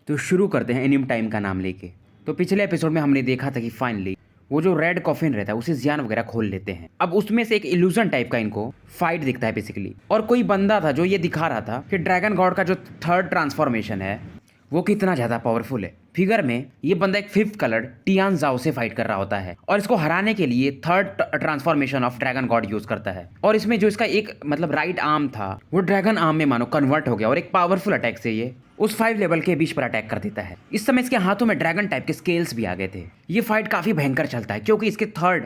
तो शुरू करते हैं एनिम टाइम का नाम लेके। तो पिछले एपिसोड में हमने देखा था कि फाइनली वो जो रेड कॉफिन रहता है उसे जियान वगैरह खोल लेते हैं। अब उसमें से एक इल्यूजन टाइप का इनको फाइट दिखता है बेसिकली, और कोई बंदा था जो ये दिखा रहा था कि ड्रैगन गॉड का जो थर्ड ट्रांसफॉर्मेशन है वो कितना ज़्यादा पावरफुल है। फिगर में ये बंदा एक फिफ्थ कलर्ड टियान जाओ से फाइट कर रहा होता है और इसको हराने के लिए third transformation of dragon God use करता है। और इसमें जो इसका एक मतलब राइट आर्म था वो ड्रैगन आर्म में मानो कन्वर्ट हो गया और एक पावरफुल अटैक से ये उस 5 लेवल के बीच पर अटैक कर देता है। इस समय इसके हाथों में ड्रैगन टाइप के स्केल्स भी आ गए थे। ये फाइट काफी भयंकर चलता है क्योंकि इसके थर्ड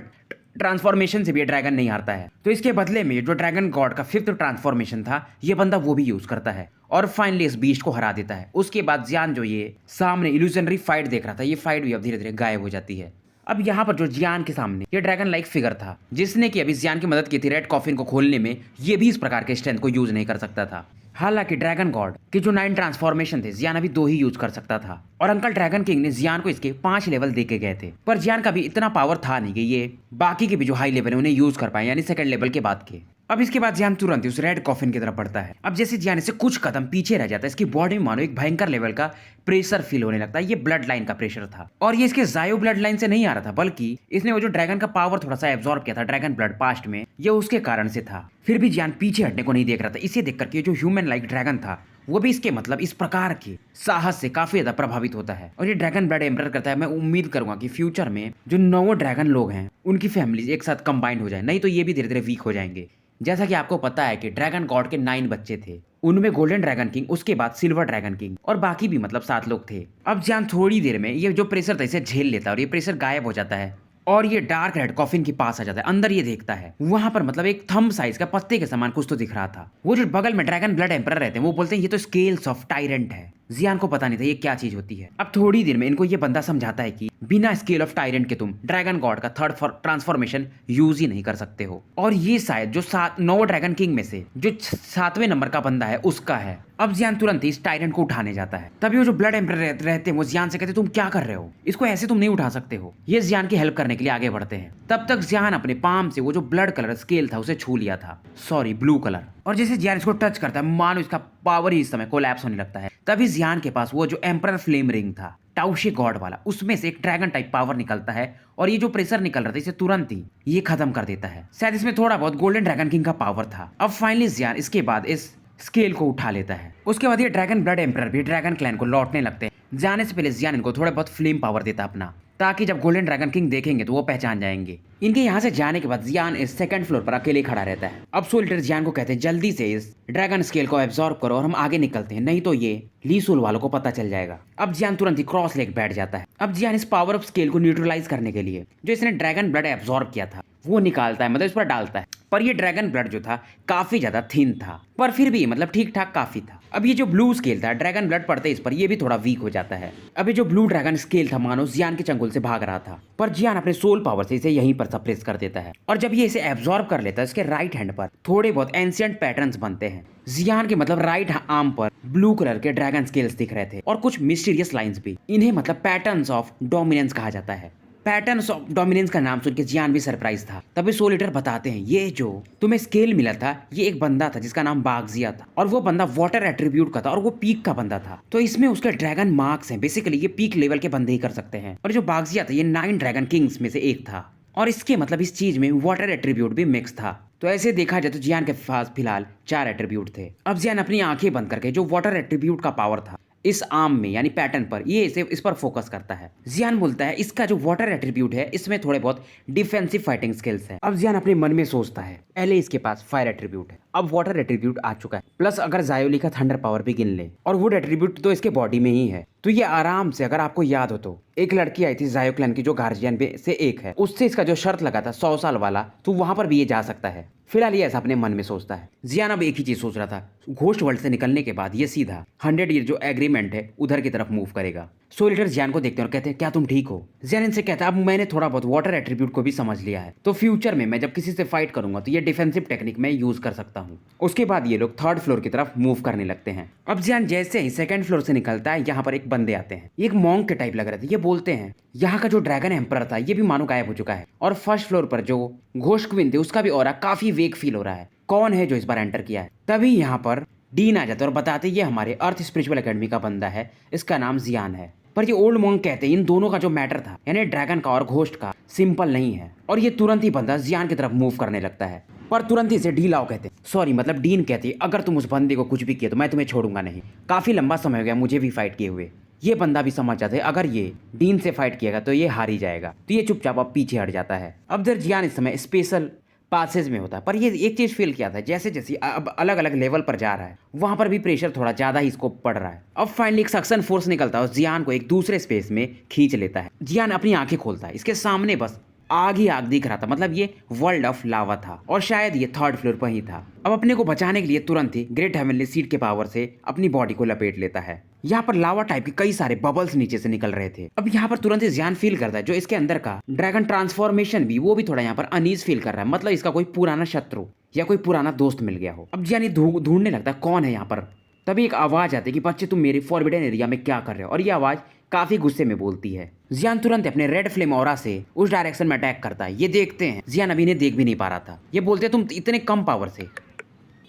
ट्रांसफॉर्मेशन से भी ये ड्रैगन नहीं हारता है। तो इसके बदले में जो ड्रैगन गॉड का फिफ्थ ट्रांसफॉर्मेशन था ये बंदा वो भी यूज करता है और फाइनली इस बीस्ट को हरा देता है। उसके बाद जियान जो ये सामने इल्यूजनरी फाइट देख रहा था, ये फाइट भी अब धीरे धीरे गायब हो जाती है। अब यहाँ पर जो जियान के सामने ये ड्रैगन लाइक फिगर था जिसने कि अभी जियान की मदद की थी रेड कॉफिन को खोलने में, ये भी इस प्रकार के स्ट्रेंथ को यूज नहीं कर सकता था। हालांकि ड्रैगन गॉड के जो 9 ट्रांसफॉर्मेशन थे जियान अभी 2 ही यूज कर सकता था और अंकल ड्रैगन किंग ने जियान को इसके 5 लेवल दे के गए थे, पर जियान का भी इतना पावर था नहीं कि ये बाकी के भी जो हाई लेवल है उन्हें यूज कर पाए, यानी सेकंड लेवल के बाद के। अब इसके बाद जियान तुरंत ही उस रेड कॉफिन की तरफ बढ़ता है। अब जैसे जियान इससे कुछ कदम पीछे रह जाता है इसकी बॉडी में मानो एक भयंकर लेवल का प्रेशर फील होने लगता है। ये ब्लड लाइन का प्रेशर था और ये इसके जायो ब्लड लाइन से नहीं आ रहा था, बल्कि इसने वो जो ड्रैगन का पावर थोड़ा सा एब्जॉर्ब किया था ड्रैगन ब्लड पास्ट में, ये उसके कारण से था। फिर भी जियान पीछे हटने को नहीं देख रहा था। इसे देख करके जो ह्यूमन लाइक ड्रैगन था वो भी इसके मतलब इस प्रकार के साहस से काफी ज्यादा प्रभावित होता है और ये ड्रैगन ब्लड एम्पर करता है। मैं उम्मीद करूंगा कि फ्यूचर में जो 9 ड्रैगन लोग हैं उनकी फैमिली एक साथ कंबाइंड हो जाए, नहीं तो ये भी धीरे धीरे वीक हो जाएंगे। जैसा कि आपको पता है कि ड्रैगन गॉड के 9 बच्चे थे, उनमें गोल्डन ड्रैगन किंग, उसके बाद सिल्वर ड्रैगन किंग और बाकी भी मतलब 7 लोग थे। अब जियान थोड़ी देर में ये जो प्रेशर था इसे झेल लेता है और ये प्रेशर गायब हो जाता है और ये डार्क रेड कॉफिन के पास आ जाता है। अंदर ये देखता है वहां पर मतलब एक थंब साइज का पत्ते के समान कुछ तो दिख रहा था। वो जो बगल में ड्रैगन ब्लड एम्पर रहते हैं वो बोलते हैं ये तो स्केल्स ऑफ टायरेंट है। जियान को पता नहीं था ये क्या चीज होती है। अब थोड़ी देर में इनको ये बंदा समझाता है कि बिना स्केल ऑफ टायरेंट के तुम ड्रैगन गॉड का थर्ड ट्रांसफॉर्मेशन यूज ही नहीं कर सकते हो, और ये शायद जो 9 ड्रैगन किंग में से जो 7वें नंबर का बंदा है उसका है। अब जियान तुरंत ही इस टायरेंट को उठाने जाता है। तभी वो जो ब्लड एम्पर रहते हैं वो जियान से कहते तुम क्या कर रहे हो, इसको ऐसे तुम नहीं उठा सकते हो। ये जियान की हेल्प करने के लिए आगे बढ़ते हैं। तब तक जियान अपने पाम से वो जो ब्लड कलर स्केल था उसे छू लिया था, सॉरी ब्लू कलर, और जैसे जियान इसको टच करता है मानो इसका पावर ही इस समय कोलैप्स होने लगता है। तभी जियान के पास वो जो एम्परर फ्लेम रिंग था टाउशी गॉड वाला, उसमें से एक ड्रैगन टाइप पावर निकलता है और ये जो प्रेशर निकल रहा था इसे तुरंत ही ये खत्म कर देता है। शायद इसमें थोड़ा बहुत गोल्डन ड्रैगन किंग का पावर था। अब फाइनली जियान इसके बाद इस स्केल को उठा लेता है। उसके बाद ये ड्रैगन ब्लड एम्परर भी ड्रैगन क्लैन को लौटने लगते हैं। जाने से पहले जियान इनको थोड़ा बहुत फ्लेम पावर देता अपना, ताकि जब गोल्डन ड्रैगन किंग देखेंगे तो वो पहचान जाएंगे। इनके यहाँ से जाने के बाद जियान इस सेकंड फ्लोर पर अकेले खड़ा रहता है। अब सोल ईटर जियान को कहते हैं जल्दी से इस ड्रैगन स्केल को एब्जॉर्ब करो और हम आगे निकलते हैं, नहीं तो ये ली सोल वालों को पता चल जाएगा। अब जियान तुरंत ही क्रॉस लेग बैठ जाता है। अब जियान इस पावर ऑफ स्केल को न्यूट्रलाइज करने के लिए जो इसने ड्रैगन ब्लड एब्जॉर्ब किया था वो निकालता है, मतलब इस पर डालता है। पर ये ड्रैगन ब्लड जो था काफी ज्यादा थिन था, पर फिर भी मतलब ठीक ठाक काफी था। अब ये जो ब्लू स्केल था ड्रैगन ब्लड पड़ते इस पर ये भी थोड़ा वीक हो जाता है। अब ये जो ब्लू ड्रैगन स्केल था मानो जियान के चंगुल से भाग रहा था, पर जियान अपने सोल पावर से इसे यहीं पर सप्रेस कर देता है। और जब ये इसे एब्जॉर्ब कर लेता है इसके राइट हैंड पर थोड़े बहुत एंशिएंट पैटर्न्स बनते हैं। जियान के मतलब राइट आर्म पर ब्लू कलर के ड्रैगन स्केल्स दिख रहे थे और कुछ मिस्टीरियस लाइंस भी। इन्हें मतलब पैटर्न्स ऑफ डोमिनेंस कहा जाता है। पैटर्न्स ऑफ डोमिनेंस का नाम सुनकर जियान भी सरप्राइज था। तभी सोल ईटर बताते हैं ये जो तुम्हें स्केल मिला था ये एक बंदा था जिसका नाम बागजिया था, और वो बंदा वाटर एट्रीब्यूट का था और वो पीक का बंदा था। तो इसमें उसके ड्रैगन मार्क्स हैं। बेसिकली ये पीक लेवल के बंदे ही कर सकते हैं। और जो बागजिया था ये 9 ड्रैगन किंग्स में से एक था और इसके मतलब इस चीज में वाटर एट्रीब्यूट भी मिक्स था। तो ऐसे देखा जाए तो जियान के पास फिलहाल 4 एट्रीब्यूट थे। अब जियान अपनी आंखें बंद करके जो वाटर एट्रीब्यूट का पावर था इस आर्म में यानी पैटर्न पर ये इस पर फोकस करता है। जियान बोलता है इसका जो वाटर एट्रीब्यूट है इसमें थोड़े बहुत डिफेंसिव फाइटिंग स्किल्स है। अब जियान अपने मन में सोचता है पहले इसके पास फायर एट्रीब्यूट है, अब वाटर एट्रीब्यूट आ चुका है, प्लस अगर जायोली का थंडर पावर भी गिन ले और वुड एट्रीब्यूट तो इसके बॉडी में ही है, तो ये आराम से, अगर आपको याद हो तो एक लड़की आई थी जायो क्लैन की जो गार्जियन में से एक है, उससे इसका जो शर्त लगा था 100 साल वाला, तो वहां पर भी ये जा सकता है। फिलहाल ये ऐसा अपने मन में सोचता है। जियान अब एक ही चीज सोच रहा था, घोस्ट वर्ल्ड से निकलने के बाद ये सीधा 100 ईयर जो एग्रीमेंट है उधर की तरफ मूव करेगा। सोल ईटर जियान को देखते हैं और कहते हैं क्या तुम ठीक हो। जियान इनसे कहता है अब मैंने थोड़ा बहुत वाटर एट्रीब्यूट को भी समझ लिया है, तो फ्यूचर में मैं जब किसी से फाइट करूंगा तो ये डिफेंसिव टेक्निक मैं यूज कर सकता हूँ। उसके बाद ये लोग 3rd फ्लोर की तरफ मूव करने लगते हैं। अब जियान जैसे ही 2nd फ्लोर से निकलता है यहाँ पर एक बंदे आते हैं, एक मॉन्क के टाइप लग रहे थे। ये बोलते हैं यहाँ का जो ड्रैगन एम्परर था ये भी मानो गायब हो चुका है और 1st फ्लोर पर जो घोस्ट क्वीन थी उसका भी ऑरा काफी वेक फील हो रहा है। कौन है जो इस बार एंटर किया है? तभी यहाँ पर डीन आ जाता है और बताते ये हमारे अर्थ स्पिरिचुअल एकेडमी का बंदा है, इसका नाम जियान है। पर ये ओल्ड मॉन्क कहते हैं इन दोनों का जो मैटर था यानी ड्रैगन का और घोस्ट का सिंपल नहीं है, और ये तुरंत ही बंदा जियान की तरफ मूव करने लगता है। पर तुरंत ही इसे ढीलाओ कहते हैं, सॉरी मतलब डीन कहती है अगर तुम उस बंदे को कुछ भी किया तो मैं तुम्हें छोड़ूंगा नहीं, काफी लंबा समय हो गया मुझे भी फाइट किए हुए। ये बंदा भी समझ जाता है अगर ये डीन से फाइट किएगा तो ये हार ही जाएगा, तो ये चुपचाप अब पीछे हट जाता है। अब जब जियान इस समय स्पेशल पासेज में होता है, पर ये एक चीज फील किया था जैसे जैसे अब अलग अलग लेवल पर जा रहा है वहां पर भी प्रेशर थोड़ा ज्यादा ही इसको पड़ रहा है। अब फाइनली एक सक्शन फोर्स निकलता है और जियान को एक दूसरे स्पेस में खींच लेता है। जियान अपनी आंखें खोलता है, इसके सामने बस आग ही आग दिख रहा था, मतलब ये वर्ल्ड ऑफ लावा था और शायद ये 3rd फ्लोर पर ही था। अब अपने को बचाने के लिए तुरंत ही ग्रेट हेवनली सीड के पावर से अपनी बॉडी को लपेट लेता है। यहाँ पर लावा टाइप के कई सारे बबल्स नीचे से निकल रहे थे। अब यहाँ पर तुरंत ही जियान फील करता है जो इसके अंदर का ड्रैगन ट्रांसफॉर्मेशन भी वो भी थोड़ा यहाँ पर अनईज फील कर रहा है, मतलब इसका कोई पुराना शत्रु या कोई पुराना दोस्त मिल गया हो। अब जियान ये ढूंढने लगता है कौन है यहाँ पर। तभी एक आवाज आती है कि बच्चे तुम मेरे फॉरबिडन एरिया में क्या कर रहे हो, और ये आवाज काफी गुस्से में बोलती है। जियान तुरंत अपने रेड फ्लेम ऑरा से उस डायरेक्शन में अटैक करता है। ये देखते हैं जियान अभी इन्हें देख भी नहीं पा रहा था। ये बोलते हैं तुम इतने कम पावर से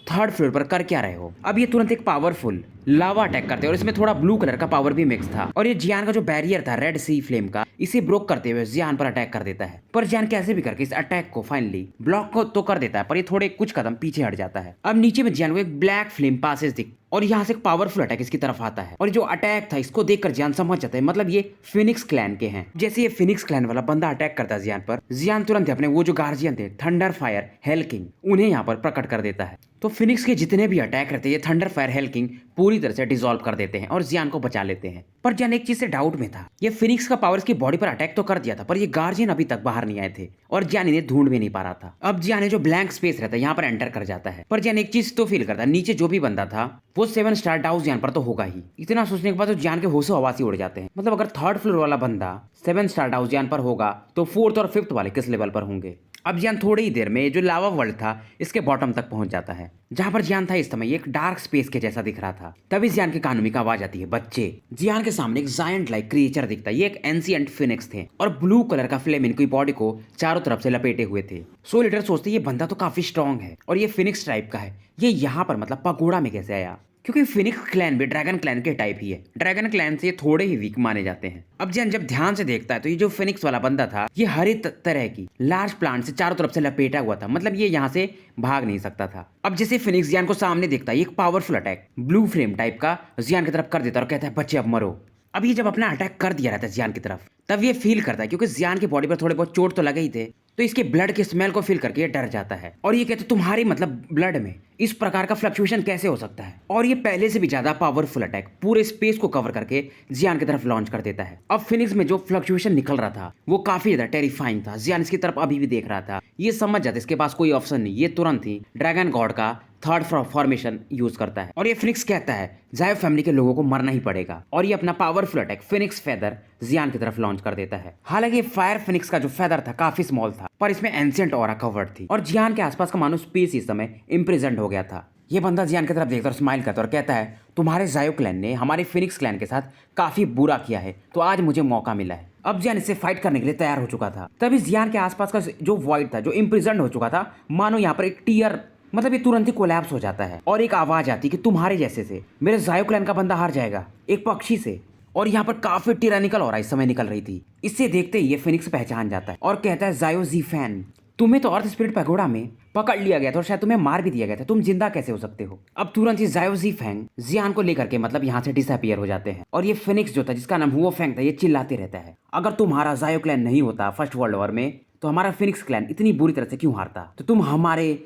3rd फ्लोर पर कर क्या रहे हो। अब ये तुरंत एक पावरफुल लावा अटैक करते हैं और इसमें थोड़ा ब्लू कलर का पावर भी मिक्स था, और ये जियान का जो बैरियर था रेड सी फ्लेम का इसे ब्रोक करते हुए जियान पर अटैक कर देता है। पर जियान कैसे भी करके इस अटैक को फाइनली ब्लॉक को तो कर देता है, पर ये थोड़े कुछ कदम पीछे हट जाता है। अब नीचे में जियान को एक ब्लैक फ्लेम पासेज दिख और यहाँ से एक पावरफुल अटैक इसकी तरफ आता है, और जो अटैक था इसको देखकर जियान समझ जाता है मतलब ये फिनिक्स क्लैन के हैं। जैसे ये फिनिक्स क्लैन वाला बंदा अटैक करता है जियान पर, जियान तुरंत अपने वो जो गार्जियन थे थंडर फायर हेल किंग उन्हें यहाँ पर प्रकट कर देता है। तो फिनिक्स के जितने भी अटैक रहते हैं ये थंडर फायर हेल किंग पूरी तरह से डिसॉल्व कर देते हैं और जियान को बचा लेते हैं। पर जियान एक चीज से डाउट में था, ये फिनिक्स का पावर इसकी बॉडी पर अटैक तो कर दिया था पर ये गार्जियन अभी तक बाहर नहीं आए थे और जियान इन्हें ढूंढ भी नहीं पा रहा था। अब जियान जो ब्लैंक स्पेस रहता है यहाँ पर एंटर कर जाता है, पर जियान एक चीज तो फील करता है नीचे जो भी बंदा था वो 7 स्टार डाउस जियान पर तो होगा ही। इतना सोचने के बाद तो जियान के होशो हवासी उड़ जाते हैं, मतलब अगर 3rd फ्लोर वाला बंदा 7 स्टार डाउस जियान पर होगा तो 4th और 5th वाले किस लेवल पर होंगे। अब जियान थोड़ी ही देर में जो लावा वर्ल्ड था इसके बॉटम तक पहुंच जाता है, जहां पर जियान था इस समय एक डार्क स्पेस के जैसा दिख रहा था। तभी जियान के कानों में आवाज आती है बच्चे। जियान के सामने एक जायंट लाइक क्रिएचर दिखता है, ये एक एंशिएंट फिनिक्स थे और ब्लू कलर का फ्लेम इनकी बॉडी को चारों तरफ से लपेटे हुए थे। सो लीडर सोचते ये बंदा तो काफी स्ट्रॉन्ग है और ये फिनिक्स टाइप का है, ये यहाँ पर मतलब पगोड़ा में कैसे आया, क्योंकि फिनिक्स क्लैन भी ड्रैगन क्लैन के टाइप ही है। ड्रैगन क्लैन से ये थोड़े ही वीक माने जाते हैं। अब जियान जब ध्यान से देखता है तो ये जो फिनिक्स वाला बंदा था ये हर तरह की लार्ज प्लांट से चारों तरफ से लपेटा हुआ था, मतलब ये यहाँ से भाग नहीं सकता था। अब जैसे फिनिक्स जियान को सामने देखता है एक powerful attack blue flame type का जियान की तरफ कर देता है और कहता है बच्चे अब मरो। अब ये जब अपना अटैक कर दिया रहता है जियान की तरफ तब ये फील करता है क्योंकि जियान की बॉडी पर थोड़े बहुत चोट तो लगे ही थे, तो इसके ब्लड के स्मेल को फील करके ये डर जाता है और ये कहते तुम्हारी मतलब ब्लड में इस प्रकार का फ्लक्चुएशन कैसे हो सकता है, और ये पहले से भी ज्यादा पावरफुल अटैक पूरे स्पेस को कवर करके जियान की तरफ लॉन्च कर देता है। अब फिनिक्स में जो फ्लक्चुएशन निकल रहा था वो काफी ज्यादा टेरिफाइंग था। जियान इसकी तरफ अभी भी देख रहा था, ये समझ जाता इसके पास कोई ऑप्शन नहीं, ये तुरंत ही ड्रैगन गॉड का 3rd फॉर्मेशन यूज करता है और ये फिनिक्स कहता है जायो फैमिली के लोगों को मरना ही पड़ेगा, और ये अपना पावरफुल अटैक फिनिक्स फेदर जियान की तरफ लॉन्च कर देता है। हालांकि फायर फिनिक्स का जो फेदर था काफी स्मॉल था पर इसमें एंशिएंट ऑरा कवर्ड थी और जियान के आसपास का मानो स्पेस इस समय इम्प्रिजन्ड हो गया था। ये बंदा जियान की तरफ देखता और स्माइल करता और कहता है तुम्हारे जायो क्लैन ने हमारे फिनिक्स क्लैन के साथ काफी बुरा किया है, तो आज मुझे मौका मिला है। अब जियान इससे फाइट करने के लिए तैयार हो चुका था। तभी जियान के आसपास का जो वॉइड था जो इम्प्रिजन्ड हो चुका था मानो यहाँ पर एक टीयर मतलब ये तुरंत ही कोलैप्स हो जाता है और एक आवाज आती है कि तुम्हारे जैसे से मेरे जायो क्लैन का बंदा हार जाएगा एक पक्षी से, और यहाँ पर काफी टिरानिकल ऑरा इस समय निकल रही थी। इससे देखते ही ये फिनिक्स पहचान जाता है और कहता है जायो जी फैन तुम्हें तो अर्थ स्पिरिट पैगोडा में पकड़ लिया गया था और शायद तुम्हें मार भी दिया गया था, तुम जिंदा कैसे हो सकते हो। अब तुरंत ही जायो जी फैंग जियान को लेकर के मतलब यहाँ से डिसअपियर हो जाते हैं और ये फिनिक्स जो था जिसका नाम हुआ फैंग था ये चिल्लाते रहता है अगर तुम्हारा जायो क्लैन नहीं होता 1st वर्ल्ड वॉर में तो हमारा फिनिक्स क्लैन इतनी बुरी तरह से क्यों हारता, तो तुम हमारे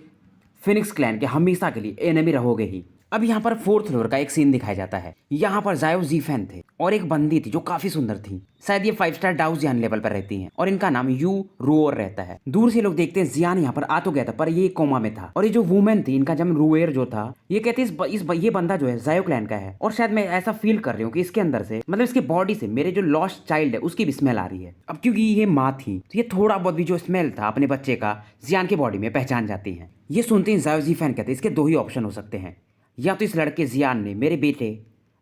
फिनिक्स क्लैन के हमेशा के लिए एनिमी रहोगे ही। अब यहाँ पर 4th फ्लोर का एक सीन दिखाया जाता है। यहाँ पर जायो जीफैन थे और एक बंदी थी जो काफी सुंदर थी, शायद ये 5 स्टार डाउस जियान लेवल पर रहती हैं और इनका नाम यू रोअर रहता है। दूर से लोग देखते हैं जियान यहाँ पर आ तो गया था पर ये कोमा में था, और ये जो वुमेन थी इनका जब रूएर जो था ये कहते ये बंदा जो है जायो क्लैन का है, और शायद मैं ऐसा फील कर रही हूँ कि इसके अंदर से मतलब इसके बॉडी से मेरे जो लॉस्ट चाइल्ड है उसकी भी स्मेल आ रही है। अब क्योंकि ये माँ थी तो ये थोड़ा बहुत भी जो स्मेल था अपने बच्चे का जियान की बॉडी में पहचान जाती है। ये सुनते ही जायो जीफैन कहते हैं इसके 2 ही ऑप्शन हो सकते हैं, या तो इस लड़के जियान ने मेरे बेटे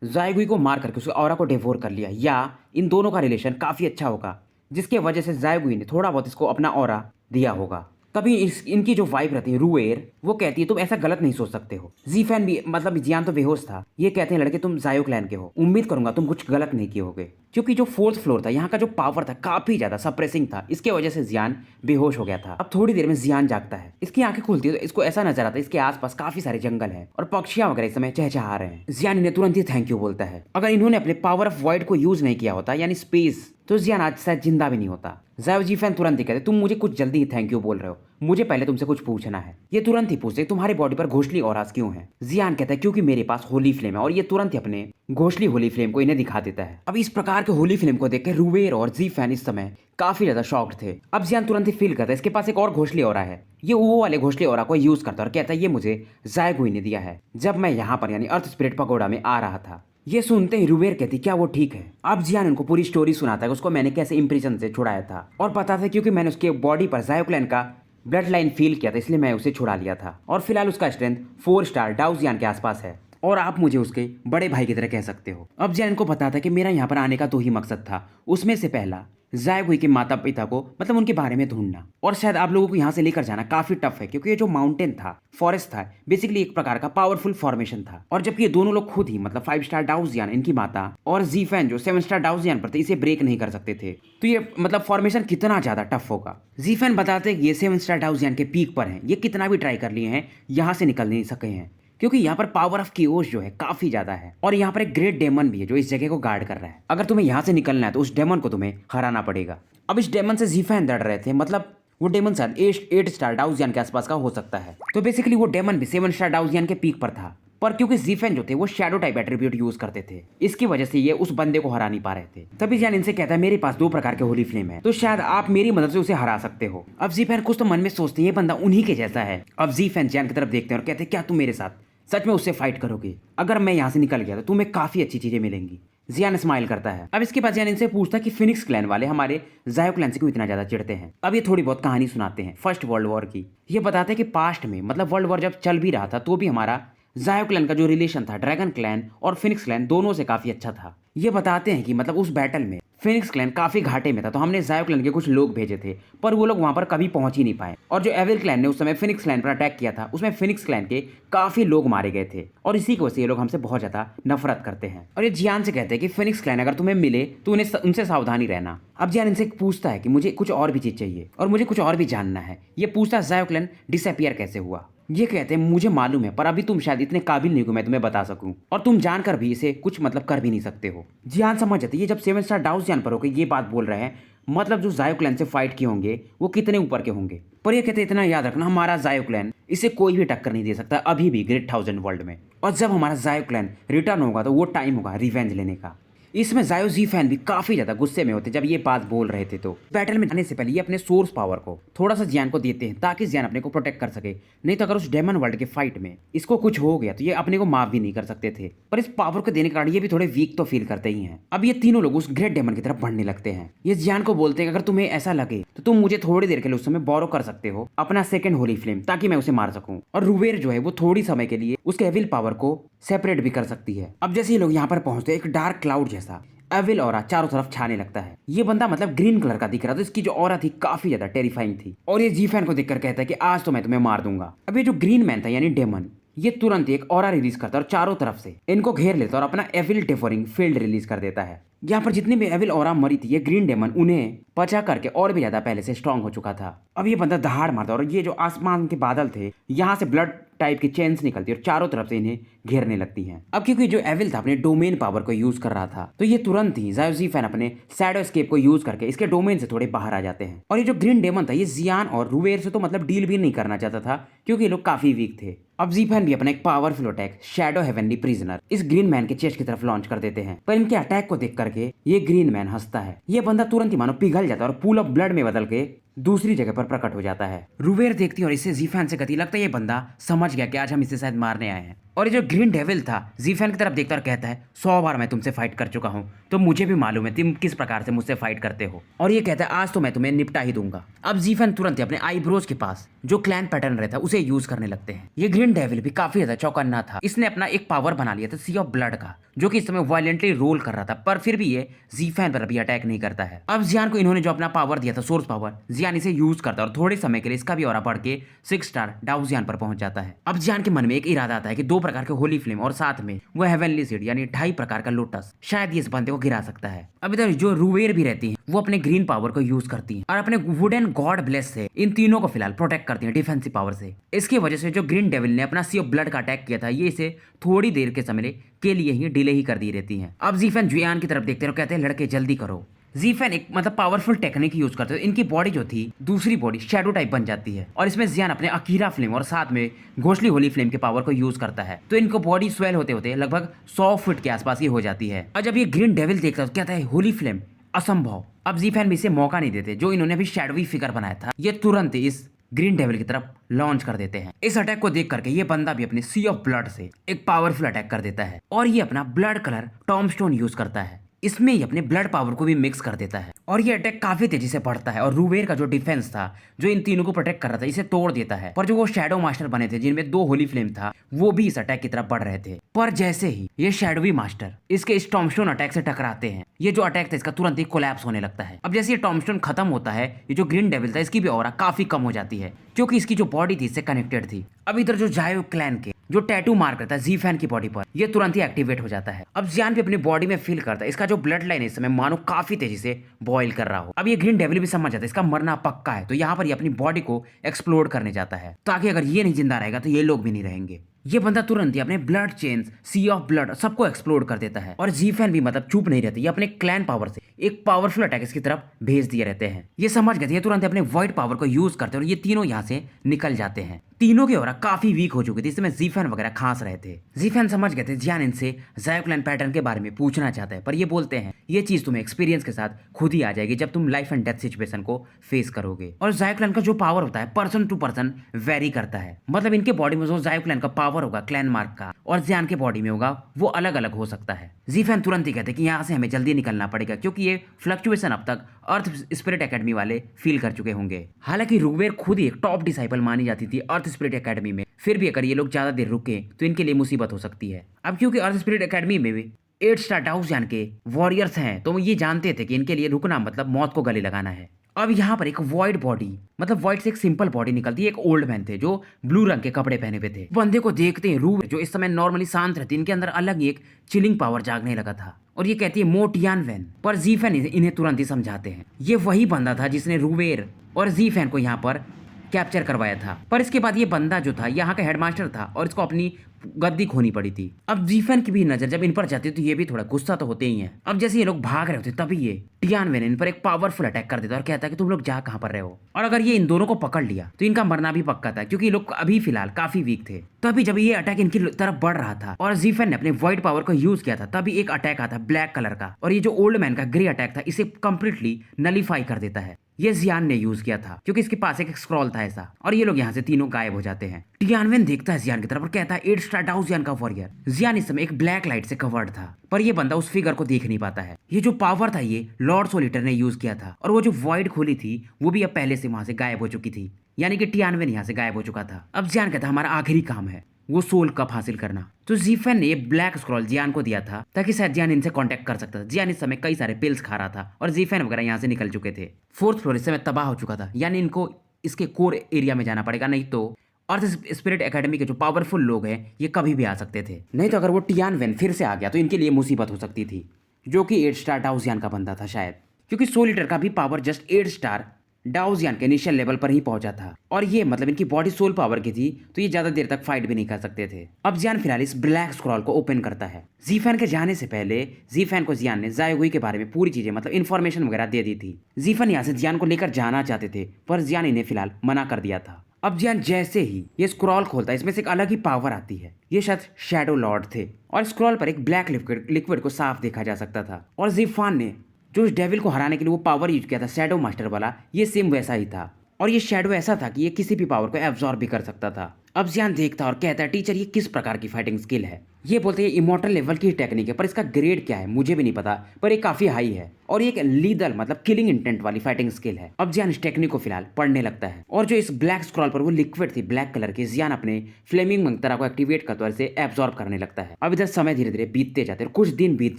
जायगुई को मार करके उसके ऑरा को डिवोर कर लिया, या इन दोनों का रिलेशन काफ़ी अच्छा होगा जिसके वजह से जायगुई ने थोड़ा बहुत इसको अपना ऑरा दिया होगा। तभी इनकी जो वाइफ रहती है रूएर, वो कहती है तुम ऐसा गलत नहीं सोच सकते हो। जीफैन भी मतलब जियान तो बेहोश था। ये कहते हैं लड़के तुम जायो क्लैन के हो, उम्मीद करूंगा तुम कुछ गलत नहीं किए होगे। क्योंकि जो 4th फ्लोर था यहाँ का जो पावर था काफी ज्यादा सप्रेसिंग था, इसके वजह से जियान बेहोश हो गया था। अब थोड़ी देर में जियान जागता है, इसकी आंखें खुलती है तो इसको ऐसा नजर आता है इसके आसपास काफी सारे जंगल है और पक्षियां वगैरह इस समय चहचहा रहे हैं। जियान इन्हें तुरंत ही थैंक यू बोलता है। अगर इन्होंने अपने पावर ऑफ वॉइड को यूज नहीं किया होता यानी स्पेस, तो जियान आज शायद जिंदा भी नहीं होता। जायो जीफैन तुरंत ही कहते तुम मुझे कुछ जल्दी ही थैंक यू बोल रहे हो, मुझे पहले तुमसे कुछ पूछना है। ये तुरंत ही पूछते तुम्हारी बॉडी पर घोंसली ऑरास क्यों है। जियान कहता है क्योंकि मेरे पास होली फ्लेम है, और ये तुरंत ही अपने घोंसली होली फ्लेम को इन्हें दिखा देता है। अब इस प्रकार के होली फ्लेम को देखकर रूवेर और जीफैन इस समय काफी ज्यादा शॉक्ड थे। अब जियान तुरंत ही फील करता है इसके पास एक और घोंसली ऑरा है। ये वो वाले घोंसली ऑरा को यूज करता है और कहता है ये मुझे जायगुई ने दिया है जब मैं यहाँ पर यानी अर्थ स्पिरिट पगोडा में आ रहा था। ये सुनते ही रूवेर कहती क्या वो ठीक है। अब जियान उनको पूरी स्टोरी सुनाता है उसको मैंने कैसे इम्प्रिजन से छुड़ाया था, और बताता है क्योंकि मैंने उसके बॉडी पर जायो क्लैन का ब्लड लाइन फील किया था इसलिए मैं उसे छुड़ा लिया था, और फिलहाल उसका स्ट्रेंथ 4 स्टार डाउजियान के आसपास है और आप मुझे उसके बड़े भाई की तरह कह सकते हो। अब जियान को पता था कि मेरा यहाँ पर आने का 2 ही मकसद था, उसमें से पहला जायगुई के माता पिता को मतलब उनके बारे में ढूंढना, और शायद आप लोगों को यहाँ से लेकर जाना काफी टफ है क्योंकि ये जो माउंटेन था, फॉरेस्ट था, बेसिकली एक प्रकार का पावरफुल फॉर्मेशन था, और जबकि ये दोनों लोग खुद ही मतलब 5 स्टार डाउजियान इनकी माता और जीफैन जो 7 स्टार डाउजियान पर थे इसे ब्रेक नहीं कर सकते थे, तो ये मतलब फॉर्मेशन कितना ज्यादा टफ होगा। जीफैन बताते हैं ये 7 स्टार डाउजियान के पीक पर हैं, ये कितना भी ट्राई कर लिए हैं यहाँ से निकल नहीं सके हैं क्योंकि यहाँ पर पावर ऑफ कियोस जो है काफी ज्यादा है, और यहाँ पर एक ग्रेट डेमन भी है जो इस जगह को गार्ड कर रहा है। अगर तुम्हें यहाँ से निकलना है तो उस डेमन को तुम्हें हराना पड़ेगा। अब इस डेमन से जीफैन डर रहे थे, मतलब वो डेमन शायद 8 स्टार डाउजियान के आसपास का हो सकता है, तो बेसिकली वो डेमन भी 7 स्टार डाउजियान के पीक पर था, पर क्योंकि जीफैन जो थे वो शैडो टाइप एट्रीब्यूट यूज करते थे, इसकी वजह से ये उस बंदे को हरा नहीं पा रहे थे। तभी जियान इनसे कहता है मेरे पास 2 प्रकार के होली फ्लेम है, तो शायद आप मेरी मदद से उसे हरा सकते हो। अब जीफैन कुछ तो मन में सोचते हैं ये बंदा उन्हीं के जैसा है। अब जीफैन जियान की तरफ देखते हैं और कहते हैं क्या तुम मेरे साथ सच में उससे फाइट करोगे? अगर मैं यहाँ से निकल गया तो तुम्हें काफी अच्छी चीजें मिलेंगी। जियान स्माइल करता है। अब इसके बाद जियान इनसे पूछता है कि फिनिक्स क्लैन वाले हमारे जायो क्लैन से क्यों इतना ज्यादा चिढ़ते हैं। अब ये थोड़ी बहुत कहानी सुनाते हैं फर्स्ट वर्ल्ड वॉर की। ये बताते हैं कि पास्ट में मतलब वर्ल्ड वॉर जब चल भी रहा था तो भी हमारा जायो क्लैन का जो रिलेशन था ड्रैगन क्लैन और फिनिक्स क्लैन दोनों से काफी अच्छा था। ये बताते हैं कि मतलब उस बैटल में फिनिक्स क्लैन काफी घाटे में था, तो हमने जायो क्लैन के कुछ लोग भेजे थे पर वो लोग वहां पर कभी पहुंच ही नहीं पाए, और जो एविल क्लैन ने उस समय फिनिक्स क्लैन पर अटैक किया था उसमें फिनिक्स क्लैन के काफी लोग मारे गए थे, और इसी की वजह से ये लोग हमसे बहुत ज्यादा नफरत करते हैं। और ये जियान से कहते हैं कि फिनिक्स क्लैन अगर तुम्हें मिले तो उनसे सावधानी रहना। अब जियान इनसे पूछता है कि मुझे कुछ और भी चीज चाहिए और मुझे कुछ और भी जानना है। ये पूछता है जायो क्लैन डिसअपियर कैसे हुआ। ये कहते हैं मुझे मालूम है पर अभी तुम शायद इतने काबिल नहीं हो मैं तुम्हें बता सकूं, और तुम जानकर भी इसे कुछ मतलब कर भी नहीं सकते हो। जियान समझ जाती है जब 7 स्टार डाउजियान पर होकर ये बात बोल रहे हैं मतलब जो जायो क्लैन से फाइट किए होंगे वो कितने ऊपर के होंगे। पर ये कहते इतना याद रखना हमारा जायो क्लैन इसे कोई भी टक्कर नहीं दे सकता अभी भी ग्रेट 1000 वर्ल्ड में, और जब हमारा जायो क्लैन रिटर्न होगा तो वो टाइम होगा रिवेंज लेने का। इसमें जायो जीफैन भी काफी ज्यादा गुस्से में होते जब ये बात बोल रहे थे। तो बैटल में जाने से पहले ये अपने सोर्स पावर को थोड़ा सा जियान को देते हैं ताकि जियान अपने को प्रोटेक्ट कर सके, नहीं तो अगर उस डेमन वर्ल्ड के फाइट में इसको कुछ हो गया तो ये अपने को माफ भी नहीं कर सकते थे। पर इस पावर को देने के कारण ये भी थोड़े वीक तो फील करते ही हैं। अब ये तीनों लोग उस ग्रेट डेमन की तरफ बढ़ने लगते हैं। ये जियान को बोलते हैं अगर तुम्हें ऐसा लगे तो तुम मुझे थोड़ी देर के लिए उस समय बोरो कर सकते हो अपना सेकंड होली फ्लेम ताकि मैं उसे मार सकूं, और रूवेर जो है वो थोड़ी समय के लिए उसके एविल पावर को सेपरेट भी कर सकती है। अब जैसे ये लोग यहाँ पर पहुंचते एक डार्क क्लाउड जैसा एविल ऑरा चारों तरफ छाने लगता है। ये बंदा मतलब ग्रीन कलर का दिख रहा था, इसकी जो ऑरा थी काफी ज्यादा टेरिफाइंग थी, और ये जीफैन को देखकर कहता है कि आज तो मैं तुम्हें मार दूंगा। अब ये जो ग्रीन मैन था यानी डेमन ये तुरंत एक ऑरा रिलीज करता है और चारों तरफ से इनको घेर लेता है और अपना एविल डेफोरिंग फील्ड रिलीज कर देता है। यहाँ पर जितनी भी एविल ऑरा मरी थी ये ग्रीन डेमन उन्हें पचा करके और भी ज्यादा पहले से स्ट्रांग हो चुका था। अब ये बंदा दहाड़ मारता और ये जो आसमान के बादल थे यहाँ से ब्लड टाइप की चेन्स निकलती और चारों तरफ से इन्हें घेरने लगती हैं। अब क्योंकि जो एविल था अपने डोमेन पावर को यूज कर रहा था तो ये तुरंत ही जायो जीफैन अपने शैडो एस्केप को यूज करके इसके डोमेन से थोड़े बाहर आ जाते हैं। और ये जो ग्रीन डेमन था ये जियान और रूवेर से तो मतलब डील भी नहीं करना चाहता था क्योंकि ये लोग काफी वीक थे। अब जीफैन भी अपना एक powerful attack shadow heavenly prisoner इस ग्रीन मैन के चेस्ट की तरफ लॉन्च कर देते हैं, पर इनके अटैक को देख करके ये ग्रीन मैन हंसता है। ये बंदा तुरंत ही मानो पिघल जाता है और पूल ऑफ ब्लड में बदल के दूसरी जगह पर प्रकट हो जाता है। रूवेर देखती है और इससे जीफैन से कहती लगता है ये बंदा समझ गया कि आज हम इसे शायद मारने आए हैं। और ये जो ग्रीन डेविल था जीफैन की तरफ देखता और कहता है 100 बार मैं तुमसे फाइट कर चुका हूँ, तो मुझे भी मालूम है तुम किस प्रकार से मुझसे फाइट करते हो। और ये कहता है आज तो मैं तुम्हें निपटा ही दूंगा। अब जीफैन तुरंत ही अपने आईब्रोज के पास जो क्लैन पैटर्न रहता है उसे यूज करने लगते हैं। ये ग्रीन डेविल भी काफी ज्यादा चौकन्ना था। इसने अपना एक पावर बना लिया था सी ऑफ ब्लड का, जो कि इस समय वायलेंटली रोल कर रहा था, पर फिर भी ये जीफैन पर अभी अटैक नहीं करता है। अब जियान को इन्होंने जो अपना पावर दिया था सोर्स पावर, जियान इसे यूज करता है और थोड़े समय के लिए इसका भी ऑरा बढ़ के 6 स्टार डाउजियान पर पहुंच जाता है। अब जियान के मन में एक इरादा आता है कि 2 प्रकार के होली फ्लेम और साथ में वो हेवनली सीड यानी 2.5 प्रकार का लोटस शायद ये इस बंदे को गिरा सकता है। अब इधर जो रूवेर भी रहती है वो अपने ग्रीन पावर को यूज करती है और अपने वुडन गॉड ब्लेस से इन तीनों को फिलहाल प्रोटेक्ट करती है डिफेंसिव पावर से। इसकी वजह से जो ग्रीन डेविल ने अपना सी ऑफ ब्लड का अटैक किया था ये इसे थोड़ी देर के समय के लिए ही डिले ही कर दी रहती है। अब जीफैन जुयान की तरफ देखते हैं और कहते हैं लड़के जल्दी करो। जीफैन एक पावरफुल टेक्निक यूज करते हैं। इनकी बॉडी जो थी दूसरी बॉडी शैडो टाइप बन जाती है और इसमें जियान अपने अकीरा फ्लेम और साथ में घोषली होली फ्लेम के पावर को यूज करता है, तो इनको बॉडी स्वेल होते होते लगभग 100 फीट के आसपास ही हो जाती है। और जब ये ग्रीन डेविल देखता है तो कहता है होली फ्लेम असंभव। अब जीफैन भी इसे मौका नहीं देते, जो इन्होंने अभी शैडोवी फिगर बनाया था ये तुरंत इस ग्रीन डेविल की तरफ लॉन्च कर देते हैं। इस अटैक को देख करके ये बंदा भी अपने सी ऑफ ब्लड से एक पावरफुल अटैक कर देता है और ये अपना ब्लड कलर टॉमस्टोन यूज करता है। इसमें ही अपने ब्लड पावर को भी मिक्स कर देता है और ये अटैक काफी तेजी से बढ़ता है और रूवेर का जो डिफेंस था जो इन तीनों को प्रोटेक्ट कर रहा था इसे तोड़ देता है। पर जो वो शैडो मास्टर बने थे जिनमें 2 होली फ्लेम था वो भी इस अटैक की तरफ बढ़ रहे थे। पर जैसे ही ये शैडोवी मास्टर इसके इस टॉमस्टोन अटैक से टकराते हैं ये जो अटैक था इसका तुरंत ही कोलैप्स होने लगता है। अब जैसे ये टॉमस्टोन खत्म होता है ये जो ग्रीन डेविल था इसकी भी ऑरा काफी कम हो जाती है क्योंकि इसकी जो बॉडी थी इससे कनेक्टेड थी। अब इधर जो जायो क्लैन के जो टैटू मार्क रहता है जीफैन की बॉडी पर ये तुरंत ही एक्टिवेट हो जाता है। अब जियान भी अपनी बॉडी में फील करता है इसका जो ब्लड लाइन इस समय मानो काफी तेजी से बॉईल कर रहा हो। अब ये ग्रीन डेविल भी समझ जाता है इसका मरना पक्का है, तो यहाँ पर ये अपनी बॉडी को एक्सप्लोर करने जाता है ताकि अगर ये नहीं जिंदा रहेगा तो ये लोग भी नहीं रहेंगे। ये बंदा तुरंत ही अपने blood chains sea of blood सबको एक्सप्लोर कर देता है और जीफैन भी चुप नहीं रहते, ये अपने क्लैन पावर से एक पावरफुल अटैक इसकी तरफ भेज दिए रहते हैं। ये समझ गए थे, ये तुरंत अपने वाइट पावर को यूज करते हैं और ये तीनों यहाँ से निकल जाते हैं। तीनों की ऑरा काफी वीक हो चुकी थी, इसमें जीफैन वगैरह खांस रहे थे। जीफैन समझ गए थे जियान इनसे जायो क्लैन पैटर्न के बारे में पूछना चाहता है, पर ये बोलते हैं ये चीज तुम्हें एक्सपीरियंस के साथ खुद ही आ जाएगी जब तुम लाइफ एंड डेथ सिचुएशन को फेस करोगे। और जायो क्लैन का जो पावर होता है पर्सन टू पर्सन वेरी करता है, मतलब इनके बॉडी में जो जायो क्लैन का पावर होगा क्लैन मार्क का और जियान के बॉडी में होगा वो अलग अलग हो सकता है। जीफैन तुरंत ही कहते हैं कि यहाँ से हमें जल्दी निकलना पड़ेगा क्योंकि ये फ्लक्चुएशन अब तक अर्थ स्पिरिट एकेडमी वाले फील कर चुके होंगे। हालांकि रूवेर खुद ही एक टॉप डिसाइपल मानी जाती थी अर्थ स्पिरिट एकेडमी में, फिर भी अगर ये लोग ज्यादा देर रुके तो इनके लिए मुसीबत हो सकती है। अब क्योंकि अर्थ स्पिरिट एकेडमी में भी 8 स्टार डाउजियान के वॉरियर्स हैं तो ये जानते थे कि इनके लिए रुकना मतलब मौत को गले लगाना है। अब यहाँ पर एक वॉइड बॉडी वॉइड से एक सिंपल बॉडी निकलती है। एक ओल्ड मैन थे जो ब्लू रंग के कपड़े पहने हुए थे। बंदे को देखते हैं रूवेर जो इस समय नॉर्मली शांत रहती इनके अंदर अलग ही एक चिलिंग पावर जागने लगा था और ये कहती है मो टियानवेन। पर जीफैन इन्हें तुरंत ही समझाते हैं ये वही बंदा था जिसने रूवेर और जीफैन को यहाँ पर कैप्चर करवाया था। पर इसके बाद ये बंदा जो था यहाँ का हेडमास्टर था और इसको अपनी गद्दी खोनी पड़ी थी। अब जीफैन की भी नजर जब इन पर जाती है तो ये भी थोड़ा गुस्सा तो होते ही हैं। अब जैसे ये लोग भाग रहे होते तभी ये टियानवेन इन पर एक पावरफुल अटैक कर देता और कहता है कि तुम लोग जा कहां पर रहे हो। और अगर ये इन दोनों को पकड़ लिया तो इनका मरना भी पक्का था क्योंकि ये लोग अभी फिलहाल काफी वीक थे। तभी जब ये अटैक इनकी तरफ बढ़ रहा था और जीफैन ने अपने व्हाइट पावर को यूज किया था तभी एक अटैक आता ब्लैक कलर का और ये जो ओल्ड मैन का ग्रे अटैक था इसे कंप्लीटली नलीफाई कर देता है। ये जियान ने यूज किया था क्योंकि इसके पास एक स्क्रॉल था ऐसा और ये लोग यहाँ से तीनों गायब हो जाते हैं। टियानवेन देखता है जियान की तरफ और कहता है 8 स्टार डाउजियान का वॉरियर। जियान इस समय एक ब्लैक लाइट से कवर्ड था पर ये बंदा उस फिगर को देख नहीं पाता है। ये जो पावर था ये लॉर्ड सोलिटर ने यूज किया था और वो जो वॉइड खोली थी वो भी अब पहले से वहां से गायब हो चुकी थी, यानी कि टियानवेन यहाँ से गायब हो चुका था। अब जियान कहता हमारा आखिरी काम है वो सोल कप हासिल करना। तो जीफैन ने ये ब्लैक स्क्रॉल जियान को दिया था ताकि शायद जियान इनसे कांटेक्ट कर सकता था। जियान इस समय कई सारे पिल्स खा रहा था और जीफैन वगैरह यहाँ से निकल चुके थे। 4th फ्लोर इस समय तबाह हो चुका था, यानी इनको इसके कोर एरिया में जाना पड़ेगा, नहीं तो अर्थ स्पिरिट एकेडमी के जो पावरफुल लोग हैं ये कभी भी आ सकते थे। नहीं तो अगर वो टियानवेन फिर से आ गया तो इनके लिए मुसीबत हो सकती थी, जो कि 8 स्टार डाउजियान का बंदा था शायद, क्योंकि सोलिटर का भी पावर जस्ट 8 स्टार डाउजियान के इनिशियल लेवल पर ही पहुंचा था और ये इनकी बॉडी सोल पावर की थी तो ये ज्यादा देर तक फाइट भी नहीं कर सकते थे। अब जियान फिलहाल इस ब्लैक स्क्रॉल को ओपन करता है। जीफैन के जाने से पहले जीफैन को जियान ने जायोगुई के बारे में पूरी चीजें इन्फॉर्मेशन वगैरह दे दी थी। जीफैन यहाँ से जियान को लेकर जाना चाहते थे पर जियान इन्हें फिलहाल मना कर दिया था। अब जियान जैसे ही ये स्क्रॉल खोलता है इसमें से एक अलग ही पावर आती है। ये शायद शैडो लॉर्ड थे और स्क्रॉल पर एक ब्लैक लिक्विड को साफ देखा जा सकता था और जीफान ने जो इस डेविल को हराने के लिए वो पावर यूज किया था शैडो मास्टर वाला, ये सेम वैसा ही था और ये शैडो ऐसा था कि ये किसी भी पावर को एब्जॉर्ब भी कर सकता था। अब जियान देखता और कहता है टीचर ये किस प्रकार की फाइटिंग स्किल है। ये बोलते हैं इमोर्टल लेवल की टेक्निक है, पर इसका ग्रेड क्या है मुझे भी नहीं पता, पर ये काफी हाई है और ये एक लीदल मतलब किलिंग इंटेंट वाली फाइटिंग स्किल है। अब जियान इस टेक्निक को फिलहाल पढ़ने लगता है और जो इस ब्लैक स्क्रॉल पर वो लिक्विड थी ब्लैक कलर की, जियान अपने फ्लेमिंग मंतरा को एक्टिवेट करते और इसे एब्जॉर्ब करने लगता है। अब इधर समय धीरे धीरे बीतते जाते हैं, कुछ दिन बीत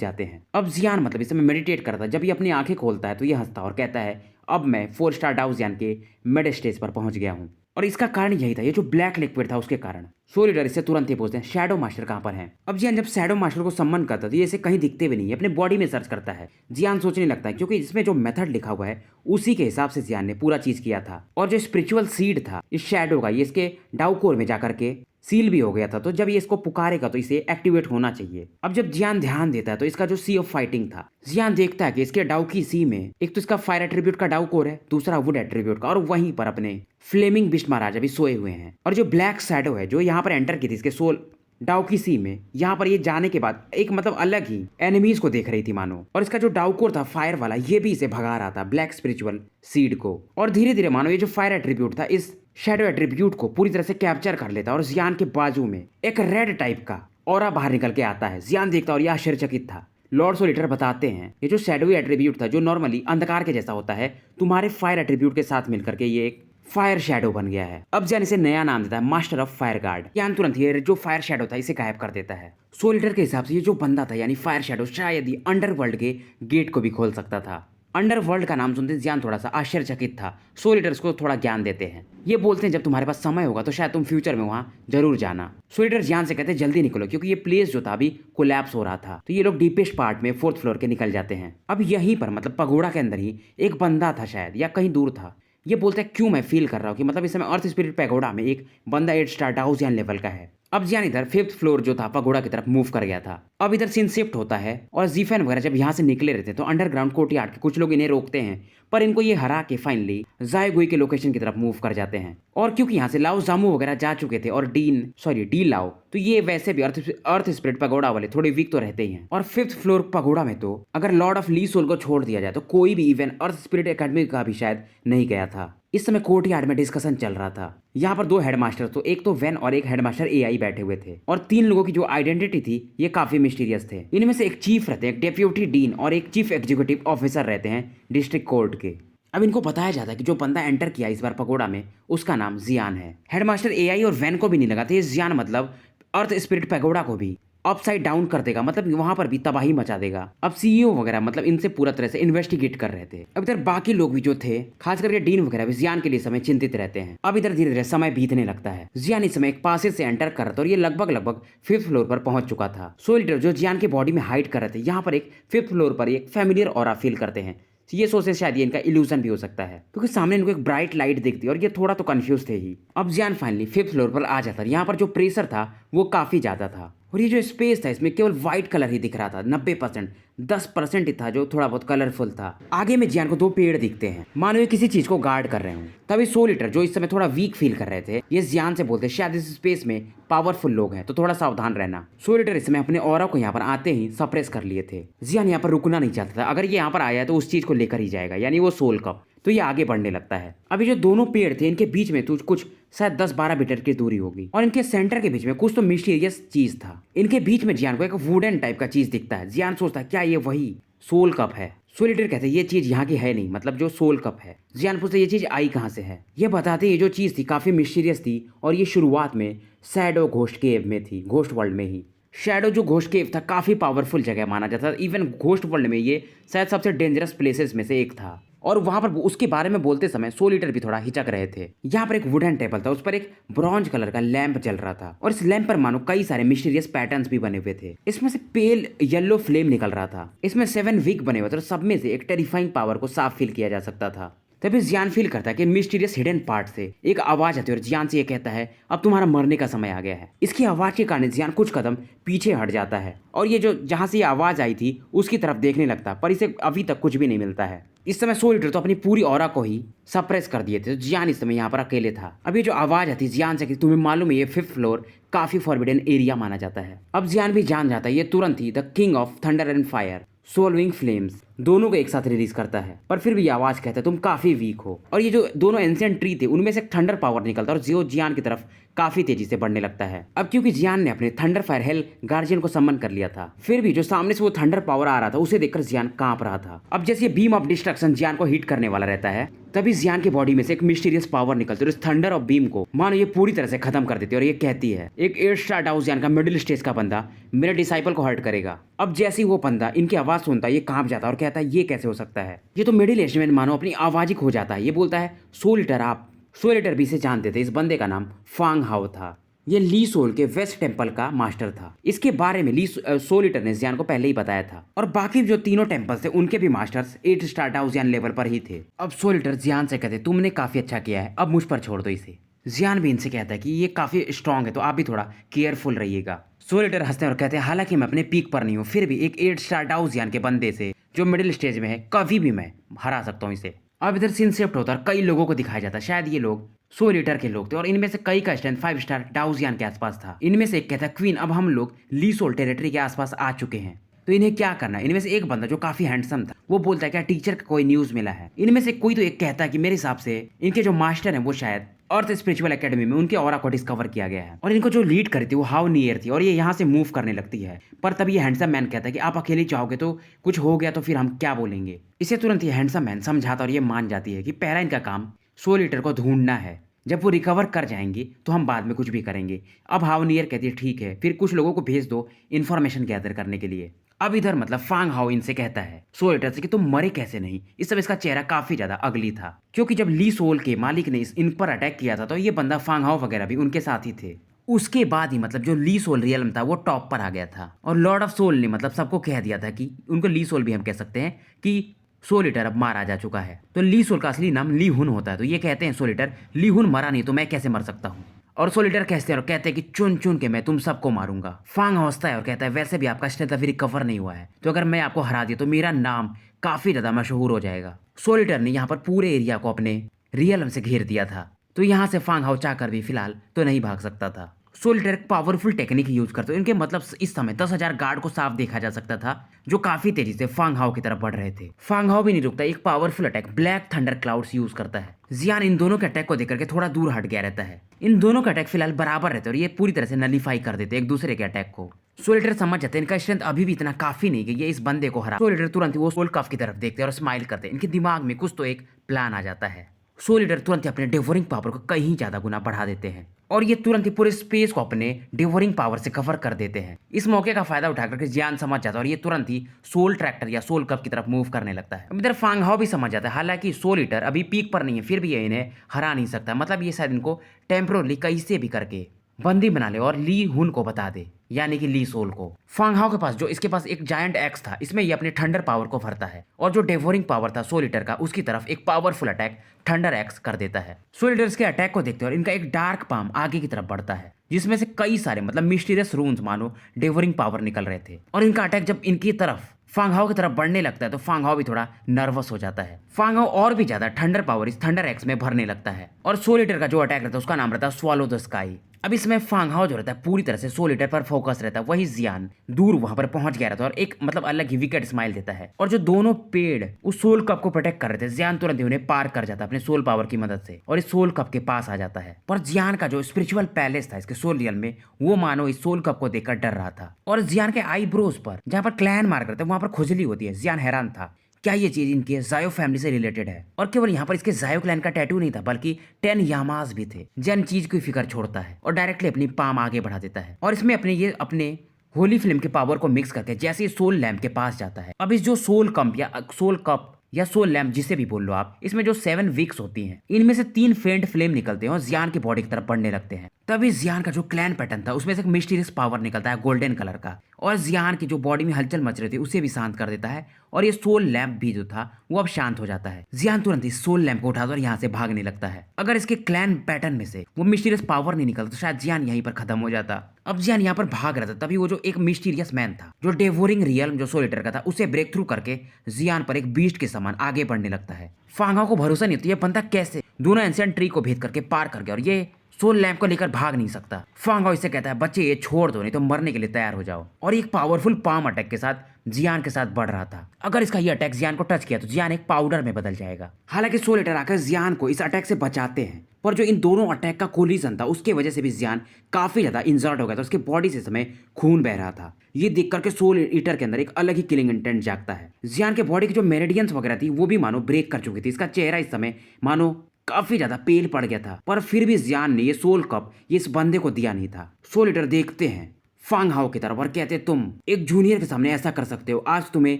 जाते हैं। अब जियान मतलब इस समय मेडिटेट करता है। जब ये अपनी आंखें खोलता है तो ये हंसता और कहता है अब मैं 4 स्टार डाउ जियान के मिड स्टेज पर पहुंच गया हूँ। और इसका कारण यही था, ये जो ब्लैक लिक्विड था उसके कारण। सोल ईटर इससे तुरंत ही पूछते हैं शैडो मास्टर कहाँ पर हैं। अब जियान जब शैडो मास्टर को सम्मन करता है तो ये इसे कहीं दिखते भी नहीं है, अपने बॉडी में सर्च करता है। जियान सोचने लगता है क्योंकि इसमें जो मेथड लिखा हुआ है उसी के हिसाब से जियान ने पूरा चीज किया था। और जो स्पिरिचुअल सीड था इस शैडो का, ये इसके डाउकोर में जाकर के सील भी हो गया था, तो जब ये इसको पुकारेगा तो इसे एक्टिवेट होना चाहिए। अब जब जियान ध्यान देता है तो इसका जो सी ऑफ फाइटिंग था, जियान देखता है कि इसके डाउ की सी में एक तो इसका फायर एट्रीब्यूट का डाउ कोर है, दूसरा वुड एट्रीब्यूट का, और वहीं पर अपने फ्लेमिंग बिस्ट महाराज अभी सोए हुए हैं। और जो ब्लैक शैडो है जो यहाँ पर एंटर की थी इसके सोल डाउ की सी में, यहाँ पर ये जाने के बाद एक मतलब अलग ही एनिमीज को देख रही थी मानो। और इसका जो डाउकोर था फायर वाला, ये भी इसे भगा रहा था ब्लैक स्पिरिचुअल सीड को। और धीरे धीरे मानो ये जो फायर एट्रीब्यूट था इस शैडो एट्रीब्यूट को पूरी तरह से कैप्चर कर लेता और जियान के बाजू में एक रेड टाइप का ऑरा बाहर निकल के आता है। जियान देखता और यह आश्चर्यचकित था। लॉर्ड सोल ईटर बताते हैं ये जो शैडोई एट्रीब्यूट था जो नॉर्मली अंधकार के जैसा होता है, तुम्हारे फायर एट्रीब्यूट के साथ मिलकर के ये एक फायर शैडो बन गया है। अब जियान इसे नया नाम देता है मास्टर ऑफ फायर गार्ड। जियान तुरंत ये जो फायर शैडो था इसे गायब कर देता है। सोल ईटर के हिसाब से ये जो बंदा था यानी फायर शैडो शायद ही अंडरवर्ल्ड के गेट को भी खोल सकता था। अंडरवर्ल्ड का नाम सुनते जियान थोड़ा सा आश्चर्यचकित था। सोल ईटर्स को थोड़ा ज्ञान देते हैं। ये बोलते हैं जब तुम्हारे पास समय होगा तो शायद तुम फ्यूचर में वहां जरूर जाना। सोल ईटर जियान से कहते हैं जल्दी निकलो क्योंकि ये प्लेस जो था अभी कोलैप्स हो रहा था। तो ये लोग डीपेस्ट पार्ट में 4th फ्लोर के निकल जाते हैं। अब यहीं पर मतलब पगोड़ा के अंदर ही एक बंदा था शायद, या कहीं दूर था। ये बोलता है क्यों मैं फील कर रहा हूँ कि मतलब इस समय अर्थ स्पिरिट पैगोडा में एक बंदा 8 स्टार डाउ जियान लेवल का है। अब जियान इधर 5th फ्लोर जो था पगोड़ा की तरफ मूव कर गया था। अब इधर सीन शिफ्ट होता है और जीफेन वगैरह जब यहाँ से निकले रहते तो अंडरग्राउंड कोर्टयार्ड के कुछ लोग इन्हें रोकते हैं, पर इनको ये हरा के फाइनली जायगुई के लोकेशन की तरफ मूव कर जाते हैं। और क्योंकि यहाँ से लाओ जामू वगैरह जा चुके थे और डी लाओ, तो ये वैसे भी अर्थ स्पिरिट पगोड़ा वाले थोड़े वीक तो रहते ही हैं। और 5th फ्लोर पगोड़ा में तो अगर लॉर्ड ऑफ ली सोल को छोड़ दिया जाए तो कोई भी इवेंट अर्थ स्पिरिट एकेडमी का भी शायद नहीं गया था। इस समय कोर्टयार्ड में डिस्कशन चल रहा था। यहाँ पर 2 हेडमास्टर, तो एक तो वेन और एक हेडमास्टर एआई बैठे हुए थे। और 3 लोगों की जो आइडेंटिटी थी ये काफी मिस्टीरियस थे। इनमें से एक चीफ रहते हैं, एक डेप्यूटी डीन और एक चीफ एग्जीक्यूटिव ऑफिसर रहते हैं डिस्ट्रिक्ट कोर्ट के। अब इनको बताया जाता है कि जो बंदा एंटर किया इस बार पगोड़ा में उसका नाम जियान है। हेडमास्टर एआई और वैन को भी नहीं लगा था ये जियान मतलब अर्थ स्पिरिट पैगोडा को भी अपसाइड डाउन कर देगा, मतलब वहां पर भी तबाही मचा देगा। अब सीईओ वगैरह मतलब इनसे पूरा तरह से इन्वेस्टिगेट कर रहे थे। अब इधर बाकी लोग भी जो थे खास करके डीन वगैरह भी जियान के लिए समय चिंतित रहते हैं। अब इधर धीरे धीरे समय बीतने लगता है। जियान इस समय एक पासेज से एंटर कर रहा था और ये लगभग 5th फ्लोर पर पहुंच चुका था। सोल ईटर जो जियान के बॉडी में हाइड कर रहे थे यहाँ पर एक 5th फ्लोर पर एक फैमिलियर ऑरा फील करते हैं। ये सोचे शायद ये इनका इल्यूजन भी हो सकता है क्योंकि सामने इनको एक ब्राइट लाइट दिखती है और ये थोड़ा तो कंफ्यूज थे ही। अब जियान फाइनली 5th फ्लोर पर आ जाता है। यहाँ पर जो प्रेशर था वो काफी ज्यादा था और ये जो स्पेस था इसमें केवल व्हाइट कलर ही दिख रहा था। 90% 10% ही था जो थोड़ा बहुत कलरफुल था। आगे में जियान को 2 पेड़ दिखते हैं, मानो ये किसी चीज को गार्ड कर रहे हो। तभी सोल ईटर जो इस समय थोड़ा वीक फील कर रहे थे ये जियान से बोलते शायद इस स्पेस में पावरफुल लोग हैं तो थोड़ा सावधान रहना। सोल ईटर इस समय अपने ऑरा को यहाँ पर आते ही सप्रेस कर लिए थे। जियान यहाँ पर रुकना नहीं चाहता था, अगर ये यहाँ पर आया तो उस चीज को लेकर ही जाएगा यानी वो सोल कप, तो ये आगे बढ़ने लगता है। अभी जो दोनों पेड़ थे इनके बीच में तो कुछ शायद 10-12 मीटर की दूरी होगी और इनके सेंटर के बीच में कुछ तो मिस्टीरियस चीज था। इनके बीच में जियान को एक वुडन टाइप का चीज दिखता है। जियान सोचता है क्या ये वही सोल कप है। सोल ईटर कहते हैं ये चीज यहाँ की है नहीं, मतलब जो सोल कप है। जियान पूछते ये चीज आई कहाँ से है। ये बताते ये जो चीज थी काफी मिस्टीरियस थी और ये शुरुआत में शैडो घोस्ट केव में थी, घोस्ट वर्ल्ड में ही। शैडो जो घोस्ट केव था काफी पावरफुल जगह माना जाता था, इवन घोस्ट वर्ल्ड में ये शायद सबसे डेंजरस प्लेसेस में से एक था। और वहां पर उसके बारे में बोलते समय सोल ईटर भी थोड़ा हिचक रहे थे। यहाँ पर एक वुडन टेबल था, उस पर एक ब्रॉन्ज कलर का लैंप जल रहा था और इस लैंप पर मानो कई सारे मिस्टीरियस पैटर्न्स भी बने हुए थे। इसमें से पेल येलो फ्लेम निकल रहा था। इसमें 7 विक बने हुए थे और सब में से एक टेरिफाइंग पावर को साफ फील किया जा सकता था। तभी जियान फील करता है कि मिस्टीरियस हिडन पार्ट से एक आवाज आती है और जियान से ये कहता है अब तुम्हारा मरने का समय आ गया है। इसकी आवाज के कारण जियान कुछ कदम पीछे हट जाता है और ये जो जहां से ये आवाज आई थी उसकी तरफ देखने लगता, पर इसे अभी तक कुछ भी नहीं मिलता है। इस समय सोल ईटर तो अपनी पूरी ऑरा को ही सप्रेस कर दिए थे, तो जियान इस समय यहाँ पर अकेले था। अब ये जो आवाज आती जियान से कि तुम्हें मालूम है ये 5th फ्लोर काफी फॉरबिडन एरिया माना जाता है। अब जियान भी जान जाता है ये तुरंत ही the king of thunder and fire solving flames दोनों को एक साथ रिलीज करता है, पर फिर भी ये आवाज कहता है तुम काफी वीक हो। और ये जो दोनों एंशिएंट ट्री थे उनमें से थंडर पावर निकलता है और जियो जियान की तरफ काफी तेजी से बढ़ने लगता है। अब क्योंकि जियान ने अपने थंडर फायर हेल गार्जियन को सम्मन कर लिया था, फिर भी जो सामने से वो थंडर पावर आ रहा था उसे देखकर जियान कांप रहा था। अब जैसे ये बीम ऑफ डिस्ट्रक्शन जियान को हिट करने वाला रहता है, तभी जियान की बॉडी में से एक मिस्टीरियस पावर निकलती है और इस थंडर ऑफ बीम को मानो ये पूरी तरह से खत्म कर देती है और ये कहती है एक 8 स्टार डाउ जियान का मिडिल स्टेज का बंदा मेरे डिसाइपल को हर्ट करेगा। अब जैसे ही वो बंदा इनकी आवाज सुनता है ये कांप जाता है और कहता है ये कैसे हो सकता है, ये तो मिडिल एज में मानो अपनी आवाज ही खो जाता है। ये बोलता है सोल ईटर, आप सोल ईटर भी से जानते थे। इस बंदे का नाम फांग हाओ था, ये ली सोल के वेस्ट टेम्पल का मास्टर था। इसके बारे में ली सोल ईटर ने जियान को पहले ही बताया था और बाकी जो तीनों टेम्पल्स थे उनके भी मास्टर्स 8 स्टार डाउ जियान लेवल पर ही थे। अब सोल ईटर जियान से कहते तुमने काफी अच्छा किया है, अब मुझ पर छोड़ दो इसे। जियान भी इनसे कहता है कि ये काफी स्ट्रांग है तो आप भी थोड़ा केयरफुल रहिएगा। सोल ईटर हंसते हैं और कहते हैं हालांकि मैं अपने पीक पर नहीं हूँ, फिर भी एक 8 स्टार डाउ जियान के बंदे से जो मिडिल स्टेज में है कभी भी मैं हरा सकता हूँ इसे। अब इधर सीन शिफ्ट होता है और कई लोगों को दिखाया जाता है, शायद ये लोग सोल ईटर के लोग थे और इनमें से कई का स्ट्रेंथ 5 स्टार डाउ जियान के आसपास था। इनमें से एक कहता है क्वीन अब हम लोग ली सोल टेरिटरी के आसपास आ चुके हैं तो इन्हें क्या करना है। इनमें से एक बंदा जो काफी हैंडसम था वो बोलता है क्या टीचर का कोई न्यूज मिला है। इनमें से कोई तो एक कहता है कि मेरे हिसाब से इनके जो मास्टर हैं वो शायद अर्थ स्पिरिचुअल एकेडमी में उनके ऑरा को डिस्कवर किया गया है और इनको जो लीड करी थी वो हाउ नियर थी और ये यहाँ से मूव करने लगती है। पर तभी ये हैंडसम मैन कहता है कि आप अकेले चाहोगे तो कुछ हो गया तो फिर हम क्या बोलेंगे। इसे तुरंत ये हैंडसम मैन समझाता और ये मान जाती है कि पहला इनका काम सोल ईटर को ढूंढना है, जब वो रिकवर कर जाएंगे तो हम बाद में कुछ भी करेंगे। अब हाउ नियर कहती है ठीक है, फिर कुछ लोगों को भेज दो इन्फॉर्मेशन गैदर करने के लिए। अब इधर मतलब फांग हाओ इनसे कहता है सोल ईटर से कि तुम मरे कैसे नहीं। इस समय इसका चेहरा काफी ज्यादा अगली था क्योंकि जब ली सोल के मालिक ने इन पर अटैक किया था तो ये बंदा फांग हाओ वगैरह भी उनके साथ ही थे। उसके बाद ही मतलब जो ली सोल रियलम था वो टॉप पर आ गया था और लॉर्ड ऑफ सोल ने मतलब सबको कह दिया था कि उनको ली सोल भी हम कह सकते हैं कि सोल ईटर अब मारा जा चुका है। तो ली सोल का असली नाम ली हुन होता है। तो ये कहते हैं सोल ईटर ली हुन मरा नहीं तो मैं कैसे मर सकता हूँ। और सोल ईटर कहते हैं और कहते हैं कि चुन चुन के मैं तुम सबको मारूंगा। फांग हंसता है और कहता है वैसे भी आपका स्ट्रेंथ अभी रिकवर नहीं हुआ है तो अगर मैं आपको हरा दिया तो मेरा नाम काफी ज्यादा मशहूर हो जाएगा। सोल ईटर ने यहाँ पर पूरे एरिया को अपने रियलम से घेर दिया था तो यहाँ से फांग हाओ चाहकर भी फिलहाल तो नहीं भाग सकता था। सोल ईटर एक पावरफुल टेक्निक यूज करते इनके मतलब इस समय 10,000 गार्ड को साफ देखा जा सकता था जो काफी तेजी से फांग हाओ की तरफ बढ़ रहे थे। फांग हाओ भी नहीं रुकता, एक powerful attack black thunder clouds use करता है। जियान इन दोनों के अटैक को देखकर के थोड़ा दूर हट गया रहता है। इन दोनों के अटैक फिलहाल बराबर रहते और ये पूरी तरह से नलीफाई कर देते एक दूसरे के अटैक को। सोल ईटर समझ जाते हैं इनका स्ट्रेंथ अभी भी इतना काफी नहीं कि ये इस बंदे को हरा। सोल ईटर तुरंत वो सोल कफ की तरफ देखते हैं और स्माइल करते हैं। इनके दिमाग में कुछ तो एक प्लान आ जाता है। सोल ईटर तुरंत अपने डिवोरिंग पावर को कहीं ज्यादा गुना बढ़ा देते हैं और ये तुरंत ही पूरे स्पेस को अपने डिवोरिंग पावर से कवर कर देते हैं। इस मौके का फायदा उठाकर के जियान समझ जाता है और ये तुरंत ही सोल ट्रैक्टर या सोल कप की तरफ मूव करने लगता है। इधर फांग हाओ भी समझ जाता है, हालांकि सोल ईटर अभी पीक पर नहीं है फिर भी ये इन्हें हरा नहीं सकता। मतलब ये शायद इनको टेम्पररी कैसे भी करके बंदी बना ले और ली हुन को बता दे, यानी कि ली सोल को। फांग हाओ के पास जो इसके पास एक जायंट एक्स था, इसमें ये अपने थंडर पावर को भरता है और जो डेवोरिंग पावर था सोल ईटर का उसकी तरफ एक पावरफुल अटैक थंडर एक्स कर देता है। सोल ईटर्स के अटैक को देखते हैं और इनका एक डार्क पाम आगे की तरफ बढ़ता है जिसमें से कई सारे मतलब मिस्टीरियस रून्स मानो डेवोरिंग पावर निकल रहे थे और इनका अटैक जब इनकी तरफ फांग हाओ की तरफ बढ़ने लगता है तो फांग हाओ भी थोड़ा नर्वस हो जाता है। फांग हाओ और भी ज्यादा थंडर पावर इस थंडर एक्स में भरने लगता है और सोल ईटर का जो अटैक रहता है उसका नाम रहता है स्वॉलो द स्काई। अब इसमें फांग हाओ जो रहता है पूरी तरह से सोल ईटर पर फोकस रहता है, वही जियान दूर वहां पर पहुंच गया रहता है और एक मतलब अलग ही विकेट स्माइल देता है और जो दोनों पेड़ उस सोल कप को प्रोटेक्ट कर रहे थे जियान तुरंत ही उन्हें पार कर जाता है अपने सोल पावर की मदद से और इस सोल कप के पास आ जाता है। पर जियान का जो स्पिरिचुअल पैलेस था इसके सोल रियल में वो मानो इस सोल कप को देखकर डर रहा था और जियान के आईब्रोज पर जहां पर क्लैन मार्क रहता है वहां पर खुजली होती है। जियान हैरान था क्या ये चीज इनके जायो फैमिली से रिलेटेड है और केवल यहाँ पर इसके जायो क्लैन का टैटू नहीं था बल्कि 10 यामाज भी थे। जियान चीज की फिक्र छोड़ता है और डायरेक्टली अपनी पाम आगे बढ़ा देता है और इसमें अपने होली फिल्म के पावर को मिक्स करके जैसे सोल लैम्प के पास जाता है। अब इस जो सोल कप या सोल लैम्प जिसे भी बोल लो आप, इसमें जो 7 विक्स होती हैं इनमें से 3 फेंट फ्लेम निकलते हैं और जियान की बॉडी की तरफ बढ़ने लगते हैं। तभी जियान का जो क्लैन पैटर्न था उसमें से एक मिस्टीरियस पावर निकलता है गोल्डन कलर का और जियान की जो बॉडी में हलचल मच रही थी उसे भी शांत कर देता है और ये सोल लैम्प भी जो था वो अब शांत हो जाता है। जियान तुरंत इस सोल लैम्प को उठाता और यहाँ से भागने लगता है। अगर इसके क्लैन पैटर्न में से वो मिस्टीरियस पावर नहीं निकलता तो शायद जियान यहीं पर खत्म हो जाता। अब जियान यहाँ पर भाग रहा था तभी वो जो एक मिस्टीरियस मैन था जो डेवोरिंग रियल्म जो सोल ईटर का था उसे ब्रेक थ्रू करके जियान पर एक बीस्ट के समान आगे बढ़ने लगता है। फांग हाओ को भरोसा नहीं होता ये बंदा कैसे दोनों एंशिएंट ट्री को भेद करके पार कर गया और ये सोल लैम्प को लेकर भाग नहीं सकता। फांग हाओ इससे कहता है बच्चे ये छोड़ दो नहीं तो मरने के लिए तैयार हो जाओ और एक पावरफुल पाम अटैक के साथ जियान के साथ बढ़ रहा था। अगर इसका ये अटैक जियान को टच किया तो जियान एक पाउडर में बदल जाएगा। हालांकि सोल ईटर आकर जियान को इस अटैक से बचाते हैं, पर जो इन दोनों अटैक का कोलिजन था उसके वजह से भी जियान काफी ज्यादा इंजर्ड हो गया था। उसके बॉडी से समय खून बह रहा था। ये देख करके सोल ईटर के अंदर एक अलग ही किलिंग इंटेंट जागता है। जियान के बॉडी की जो मेरिडियंस वगैरह थी वो भी मानो ब्रेक कर चुकी थी। इसका चेहरा इस समय मानो काफी ज्यादा पेल पड़ गया था, पर फिर भी जियान ने ये सोल कप ये इस बंदे को दिया नहीं था। सोल ईटर देखते हैं फांग हाओ की तरफ और कहते तुम एक जूनियर के सामने ऐसा कर सकते हो, आज तुम्हें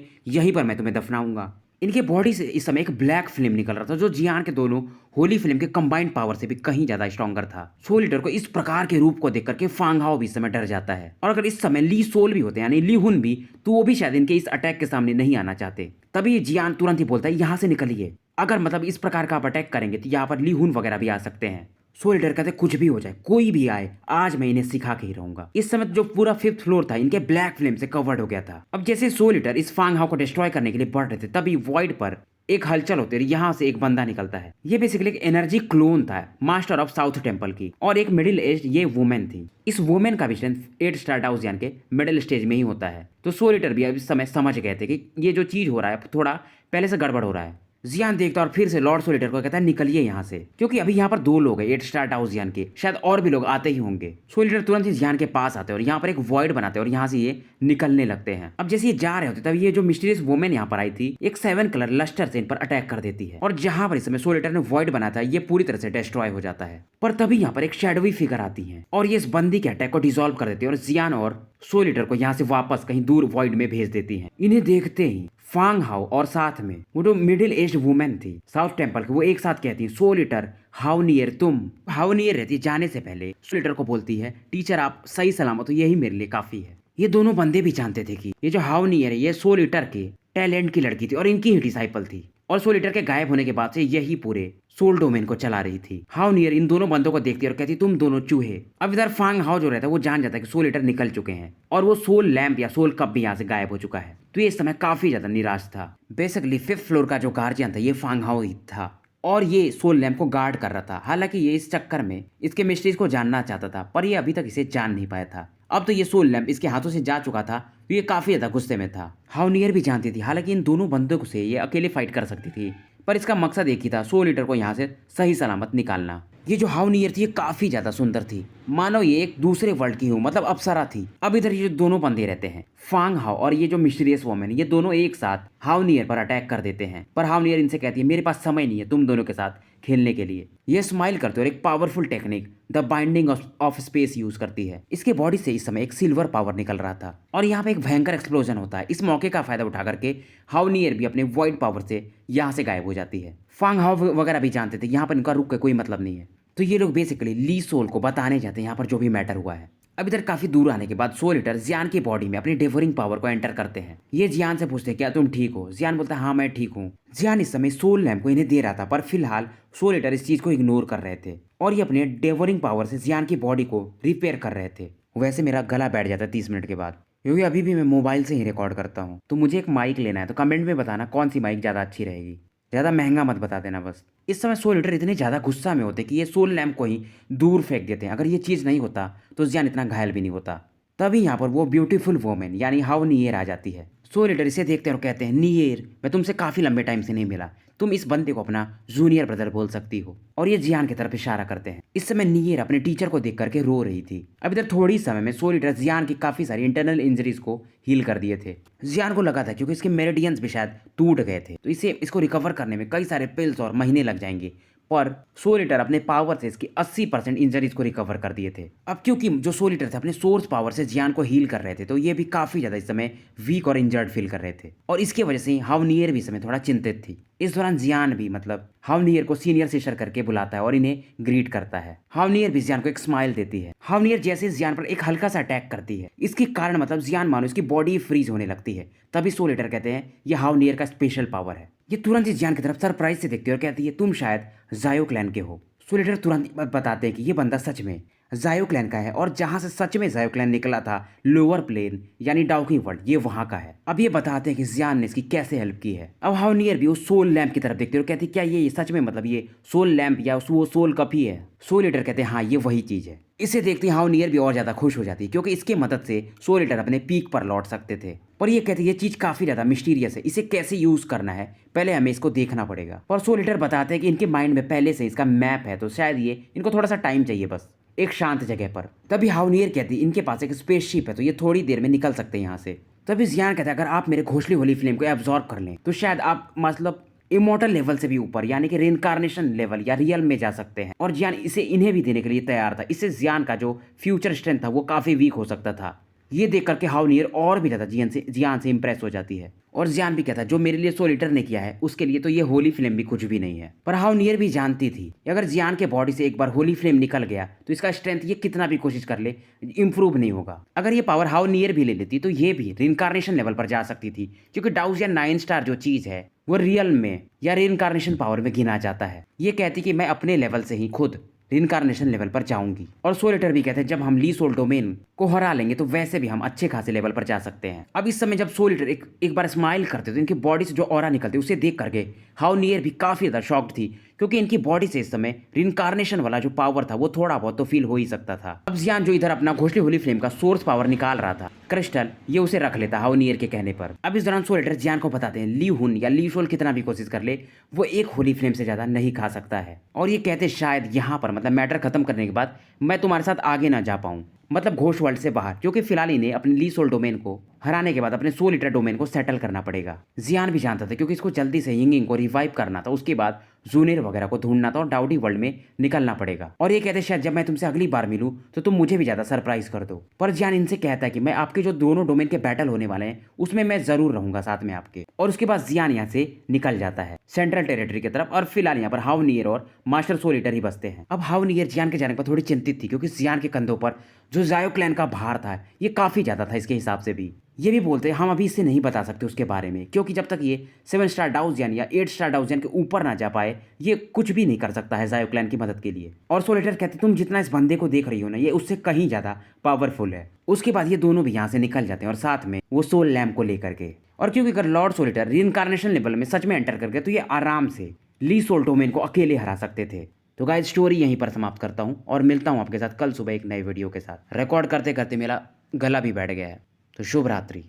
यहीं पर मैं तुम्हें दफनाऊंगा। इनके बॉडी से इस समय एक ब्लैक फिल्म निकल रहा था जो जियान के दोनों होली फिल्म के कंबाइंड पावर से भी कहीं ज्यादा स्ट्रॉन्गर था। सोल ईटर को इस प्रकार के रूप को देख करके फांग हाओ भी इस समय डर जाता है, और अगर इस समय ली सोल भी होते यानी ली हुन भी, तो वो भी शायद इनके इस अटैक के सामने नहीं आना चाहते। तभी जियान तुरंत ही बोलता है यहाँ से निकलिए, अगर मतलब इस प्रकार का आप अटैक करेंगे तो यहाँ पर ली हुन वगैरह भी आ सकते हैं। सोल ईटर कहते कुछ भी हो जाए, कोई भी आए, आज मैं इन्हें सिखा के ही रहूंगा। इस समय जो पूरा 5th फ्लोर था इनके ब्लैक फ्लेम से कवर्ड हो गया था। अब जैसे सोल ईटर इस फांग हाओ को डिस्ट्रॉय करने के लिए बढ़ रहे थे, तभी वॉइड पर एक हलचल होती है। यहाँ से एक बंदा निकलता है। ये बेसिकली एक एनर्जी क्लोन था मास्टर ऑफ साउथ टेम्पल की, और एक मिडिल एज ये वुमेन थी। इस वुमेन का भी स्ट्रेंथ 8 स्टार हाउस यानी के मिडिल स्टेज में ही होता है। तो सोल ईटर भी अब इस समय समझ गए थे कि ये जो चीज हो रहा है थोड़ा पहले से गड़बड़ हो रहा है। जियान देखता और फिर से लॉर्ड सोल ईटर को कहता है निकलिए यहाँ से, क्योंकि अभी यहाँ पर 2 लोग हैं 8 स्टार हाउस जियान के, शायद और भी लोग आते ही होंगे। सोल ईटर तुरंत ही जियान के पास आते हैं और यहाँ पर एक वॉइड बनाते हैं और यहाँ से ये निकलने लगते हैं। अब जैसे ये जा रहे होते तब ये जो मिस्टीरियस वुमेन यहाँ पर आई थी एक 7 कलर लस्टर से इन पर अटैक कर देती है, और जहां पर इस समय सोल ईटर ने वॉइड बनाया था ये पूरी तरह से डिस्ट्रॉय हो जाता है। पर तभी यहाँ पर एक शैडोवी फिगर आती है और ये इस बंदी के अटैक को डिसॉल्व कर देती है और जियान और सोल ईटर को यहाँ से वापस कहीं दूर वॉइड में भेज देती है। इन्हें देखते ही फांग हाओ और साथ में वो जो मिडिल एज वुमेन थी साउथ टेम्पल की, वो एक साथ कहती है सोल ईटर हाउ नियर तुम। हाउ नियर रहती है जाने से पहले सोल ईटर को बोलती है टीचर आप सही सलामत हो, यही मेरे लिए काफी है। ये दोनों बंदे भी जानते थे कि ये जो हाउ नियर है ये सोल ईटर के टैलेंट की लड़की थी और इनकी ही डिसाइपल थी, और सोल ईटर के गायब होने के बाद से यही पूरे सोल डोमेन को चला रही थी। हाउ नियर इन दोनों बंदों को देखती और कहती तुम दोनों चूहे। अब इधर फांग हाओ जो रहता है वो जान जाता है कि सोल ईटर निकल चुके हैं और वो सोल लैंप या सोल कप भी यहाँ से गायब हो चुका है। तो ये इस समय काफी ज्यादा निराश था। बेसिकली 5th फ्लोर का जो गार्जियन था ये फांग हाओ ही था और ये सोल लैंप को गार्ड कर रहा था। हालांकि ये इस चक्कर में इसके मिस्ट्रीज को जानना चाहता था, पर ये अभी तक इसे जान नहीं पाया था। अब तो ये सोल लैंप इसके हाथों से जा चुका था, तो ये काफी ज्यादा गुस्से में था। हाउ नियर भी जानती थी हालांकि इन दोनों बंदों से ये अकेले फाइट कर सकती थी, पर इसका मकसद एक ही था, सोल ईटर को यहाँ से सही सलामत निकालना। ये जो हाउ नियर थी ये काफी ज्यादा सुंदर थी, मानो ये एक दूसरे वर्ल्ड की हो, मतलब अप्सरा थी। अब इधर ये जो दोनों बंदे रहते हैं फांग हाओ और ये जो मिस्टीरियस वुमेन, ये दोनों एक साथ हाउ नियर पर अटैक कर देते हैं। पर हाउ नियर इनसे कहती है मेरे पास समय नहीं है तुम दोनों के साथ खेलने के लिए। ये स्माइल करते हुए एक powerful technique the binding of space use करती है। इसके बॉडी से इस समय एक सिल्वर पावर निकल रहा था और यहाँ पे एक भयंकर एक्सप्लोजन होता है। इस मौके का फायदा उठा करके हाउ नियर भी अपने वॉइड पावर से यहाँ से गायब हो जाती है। फांग हाओ वगैरह भी जानते थे यहाँ पर इनका रुक के कोई मतलब नहीं है, तो ये लोग बेसिकली ली सोल को बताने जाते हैं यहाँ पर जो भी मैटर हुआ है। अब इधर काफी दूर आने के बाद सोल ईटर जियान की बॉडी में अपनी डेवरिंग पावर को एंटर करते हैं। ये जियान से पूछते हैं क्या तुम ठीक हो? जियान बोलता है हाँ मैं ठीक हूँ। जियान इस समय सोल लैंप को इन्हें दे रहा था, पर फिलहाल सोल ईटर इस चीज को इग्नोर कर रहे थे और ये अपने डेवरिंग पावर से जियान की बॉडी को रिपेयर कर रहे थे। वैसे मेरा गला बैठ जाता है 30 मिनट के बाद, क्योंकि अभी भी मैं मोबाइल से ही रिकॉर्ड करता हूँ। तो मुझे एक माइक लेना है, तो कमेंट में बताना कौन सी माइक ज़्यादा अच्छी रहेगी। ज़्यादा महंगा मत बता देना बस। इस समय सोल ईटर इतने ज़्यादा गुस्सा में होते कि ये सोल लैंप को ही दूर फेंक देते हैं। अगर ये चीज़ नहीं होता तो जियान इतना घायल भी नहीं होता। तभी यहाँ पर वो ब्यूटीफुल वोमेन यानी हाउ नियर आ जाती है। सोल ईटर इसे देखते हैं और कहते हैं नियर मैं तुमसे काफ़ी लंबे टाइम से नहीं मिला, तुम इस बंदे को अपना जूनियर ब्रदर बोल सकती हो। और ये जियान की तरफ इशारा करते हैं। इस समय नियर अपने टीचर को देख करके रो रही थी। अब इधर थोड़ी समय में सोल ईटर जियान की काफ़ी सारी इंटरनल इंजरीज को हील कर दिए थे। जियान को लगा था क्योंकि इसके मेरिडियंस भी शायद टूट गए थे, तो इसको रिकवर करने में कई सारे पिल्स और महीने लग जाएंगे। पर सोल ईटर अपने पावर से इसकी 80% इंजरीज को रिकवर कर दिए थे। अब क्योंकि जो सोल ईटर थे अपने सोर्स पावर से जियान को हील कर रहे थे, तो ये भी काफी ज्यादा इस समय वीक और इंजर्ड फील कर रहे थे और इसकी वजह से हाउ नियर भी इस समय थोड़ा चिंतित थी। इस दौरान जियान भी मतलब हाउ नियर को सीनियर सिस्टर करके बुलाता है और इन्हें ग्रीट करता है। हाउ नियर भी जियान को एक स्माइल देती है। हाउ नियर जैसे जियान पर एक हल्का सा अटैक करती है, इसके कारण मतलब जियान मानो इसकी बॉडी फ्रीज होने लगती है। तभी सोल ईटर कहते हैं ये हाउ नियर का स्पेशल पावर है। ये तुरंत ही जियान की तरफ सरप्राइज से देखती है और कहती है तुम शायद जायो क्लैन के हो। सोल ईटर तुरंत बताते हैं कि ये बंदा सच में जायो क्लैन का है और जहां से सच में जायो क्लैन निकला था लोअर प्लेन यानी डाउकी वर्ल्ड, ये वहां का है। अब ये बताते हैं कि जियान ने इसकी कैसे हेल्प की है। अब हाउ नियर भी उस सोल लैंप की तरफ देखते हैं और कहती है क्या ये सच में मतलब ये सोल लैंप या वो सोल कप ही है? सोल ईटर कहते हैं हाँ ये वही चीज है। इसे देखते ही हाउनियर भी और ज्यादा खुश हो जाती है क्योंकि इसके मदद से सोल ईटर अपने पीक पर लौट सकते थे। पर ये कहते हैं ये चीज काफी ज्यादा मिस्टीरियस है, इसे कैसे यूज करना है पहले हमें इसको देखना पड़ेगा। और सोल ईटर बताते हैं कि इनके माइंड में पहले से इसका मैप है, तो शायद ये इनको थोड़ा सा टाइम चाहिए बस एक शांत जगह पर। तभी हाउनियर कहती है इनके पास एक स्पेसशिप है, तो ये थोड़ी देर में निकल सकते हैं यहाँ से। तभी जियान कहता है अगर आप मेरे घोंसले होली फ्लेम को एब्जॉर्ब कर लें तो शायद आप मतलब इमोर्टल लेवल से भी ऊपर यानी कि रेनकार्नेशन लेवल या रियल में जा सकते हैं। और जियान इसे इन्हें भी देने के लिए तैयार था। इससे जियान का जो फ्यूचर स्ट्रेंथ था वो काफी वीक हो सकता था। ये देख करके हाउनियर और भी ज्यादा जियान से इंप्रेस हो जाती है। और जियान भी कहता है जो मेरे लिए सोल ईटर ने किया है उसके लिए तो ये होली फ्लेम भी कुछ भी नहीं है। पर हाउनियर भी जानती थी कि अगर जियान के बॉडी से एक बार होली फ्लेम निकल गया तो इसका स्ट्रेंथ ये कितना भी कोशिश कर ले इंप्रूव नहीं होगा। अगर ये पावर हाउनियर भी ले लेती तो ये भी रिइंकार्नेशन लेवल पर जा सकती थी, क्योंकि डाउजियन 9 स्टार जो चीज है वो रियल में या रिइंकार्नेशन पावर में गिना जाता है। ये कहती कि मैं अपने लेवल से ही खुद रिइंकार्नेशन लेवल पर जाऊंगी। और सोल ईटर भी कहते हैं जब हम ली सोल डोमेन को हरा लेंगे तो वैसे भी हम अच्छे खासे लेवल पर जा सकते हैं। अब इस समय जब सोल ईटर एक बार स्माइल करते तो इनकी बॉडी से जो ऑरा निकलते उसे देख करके हाउनियर भी काफी ज्यादा शॉक्ड थी, क्योंकि इनकी बॉडी से इस समय रिइंकार्नेशन वाला जो पावर था वो थोड़ा बहुत तो फील हो ही सकता था। अब जियान जो इधर अपना घोंसले होली फ्लेम का सोर्स पावर निकाल रहा था क्रिस्टल, ये उसे रख लेता हाउनियर के कहने पर। अब इस दौरान सोल ईटर जियान को बताते हैं ली हुन या ली सोल कितना भी कोशिश कर ले वो एक होली फ्लेम से ज्यादा नहीं खा सकता है। और ये कहते शायद यहाँ पर मतलब मैटर खत्म करने के बाद मैं तुम्हारे साथ आगे ना जा पाऊं, मतलब घोष वर्ल्ड से बाहर, क्योंकि फिलहाल इन्हें अपने ली सोल डोमेन को हराने के बाद अपने सोल ईटर डोमेन को सेटल करना पड़ेगा। जियान भी जानता था क्योंकि इसको जल्दी से यिंगिंग को रिवाइव करना था, उसके बाद जूनियर वगैरह को ढूंढना था और डाउडी वर्ल्ड में निकलना पड़ेगा। और ये कहते शायद जब मैं तुमसे अगली बार मिलूं तो तुम मुझे भी ज्यादा सरप्राइज कर दो। पर जियान इनसे कहता है कि मैं आपके जो दोनों डोमेन के बैटल होने वाले हैं उसमें मैं जरूर रहूंगा साथ में आपके। और उसके बाद जियान यहाँ से निकल जाता है सेंट्रल टेरिटरी की तरफ। और फिलहाल यहाँ पर हाउनियर और मास्टर सोल ईटर ही बचते हैं। अब हाउनियर जियान के जाने पर थोड़ी चिंतित थी क्योंकि जियान के कंधों पर जो जायो क्लैन का भार था ये काफी ज्यादा था इसके हिसाब से भी। ये भी बोलते हैं हम अभी इससे नहीं बता सकते उसके बारे में, क्योंकि जब तक ये 7 स्टार डाउजियन या 8 स्टार डाउजियन के ऊपर ना जा पाए ये कुछ भी नहीं कर सकता है जायो क्लैन की मदद के लिए। और सोल ईटर कहते तुम जितना इस बंदे को देख रही हो ना ये उससे कहीं ज्यादा पावरफुल है। उसके बाद ये दोनों भी यहाँ से निकल जाते हैं और साथ में वो सोल लैम्प को लेकर के। और क्योंकि अगर लॉर्ड सोल ईटर रिइंकार्नेशन लेवल में सच में एंटर कर गए तो ये आराम से ली सोल डोमेन को अकेले हरा सकते थे। तो गाइस स्टोरी यहीं पर समाप्त करता हूँ और मिलता हूँ आपके साथ कल सुबह एक नए वीडियो के साथ। रिकॉर्ड करते करते मेरा गला भी बैठ गया है, तो शुभ रात्रि।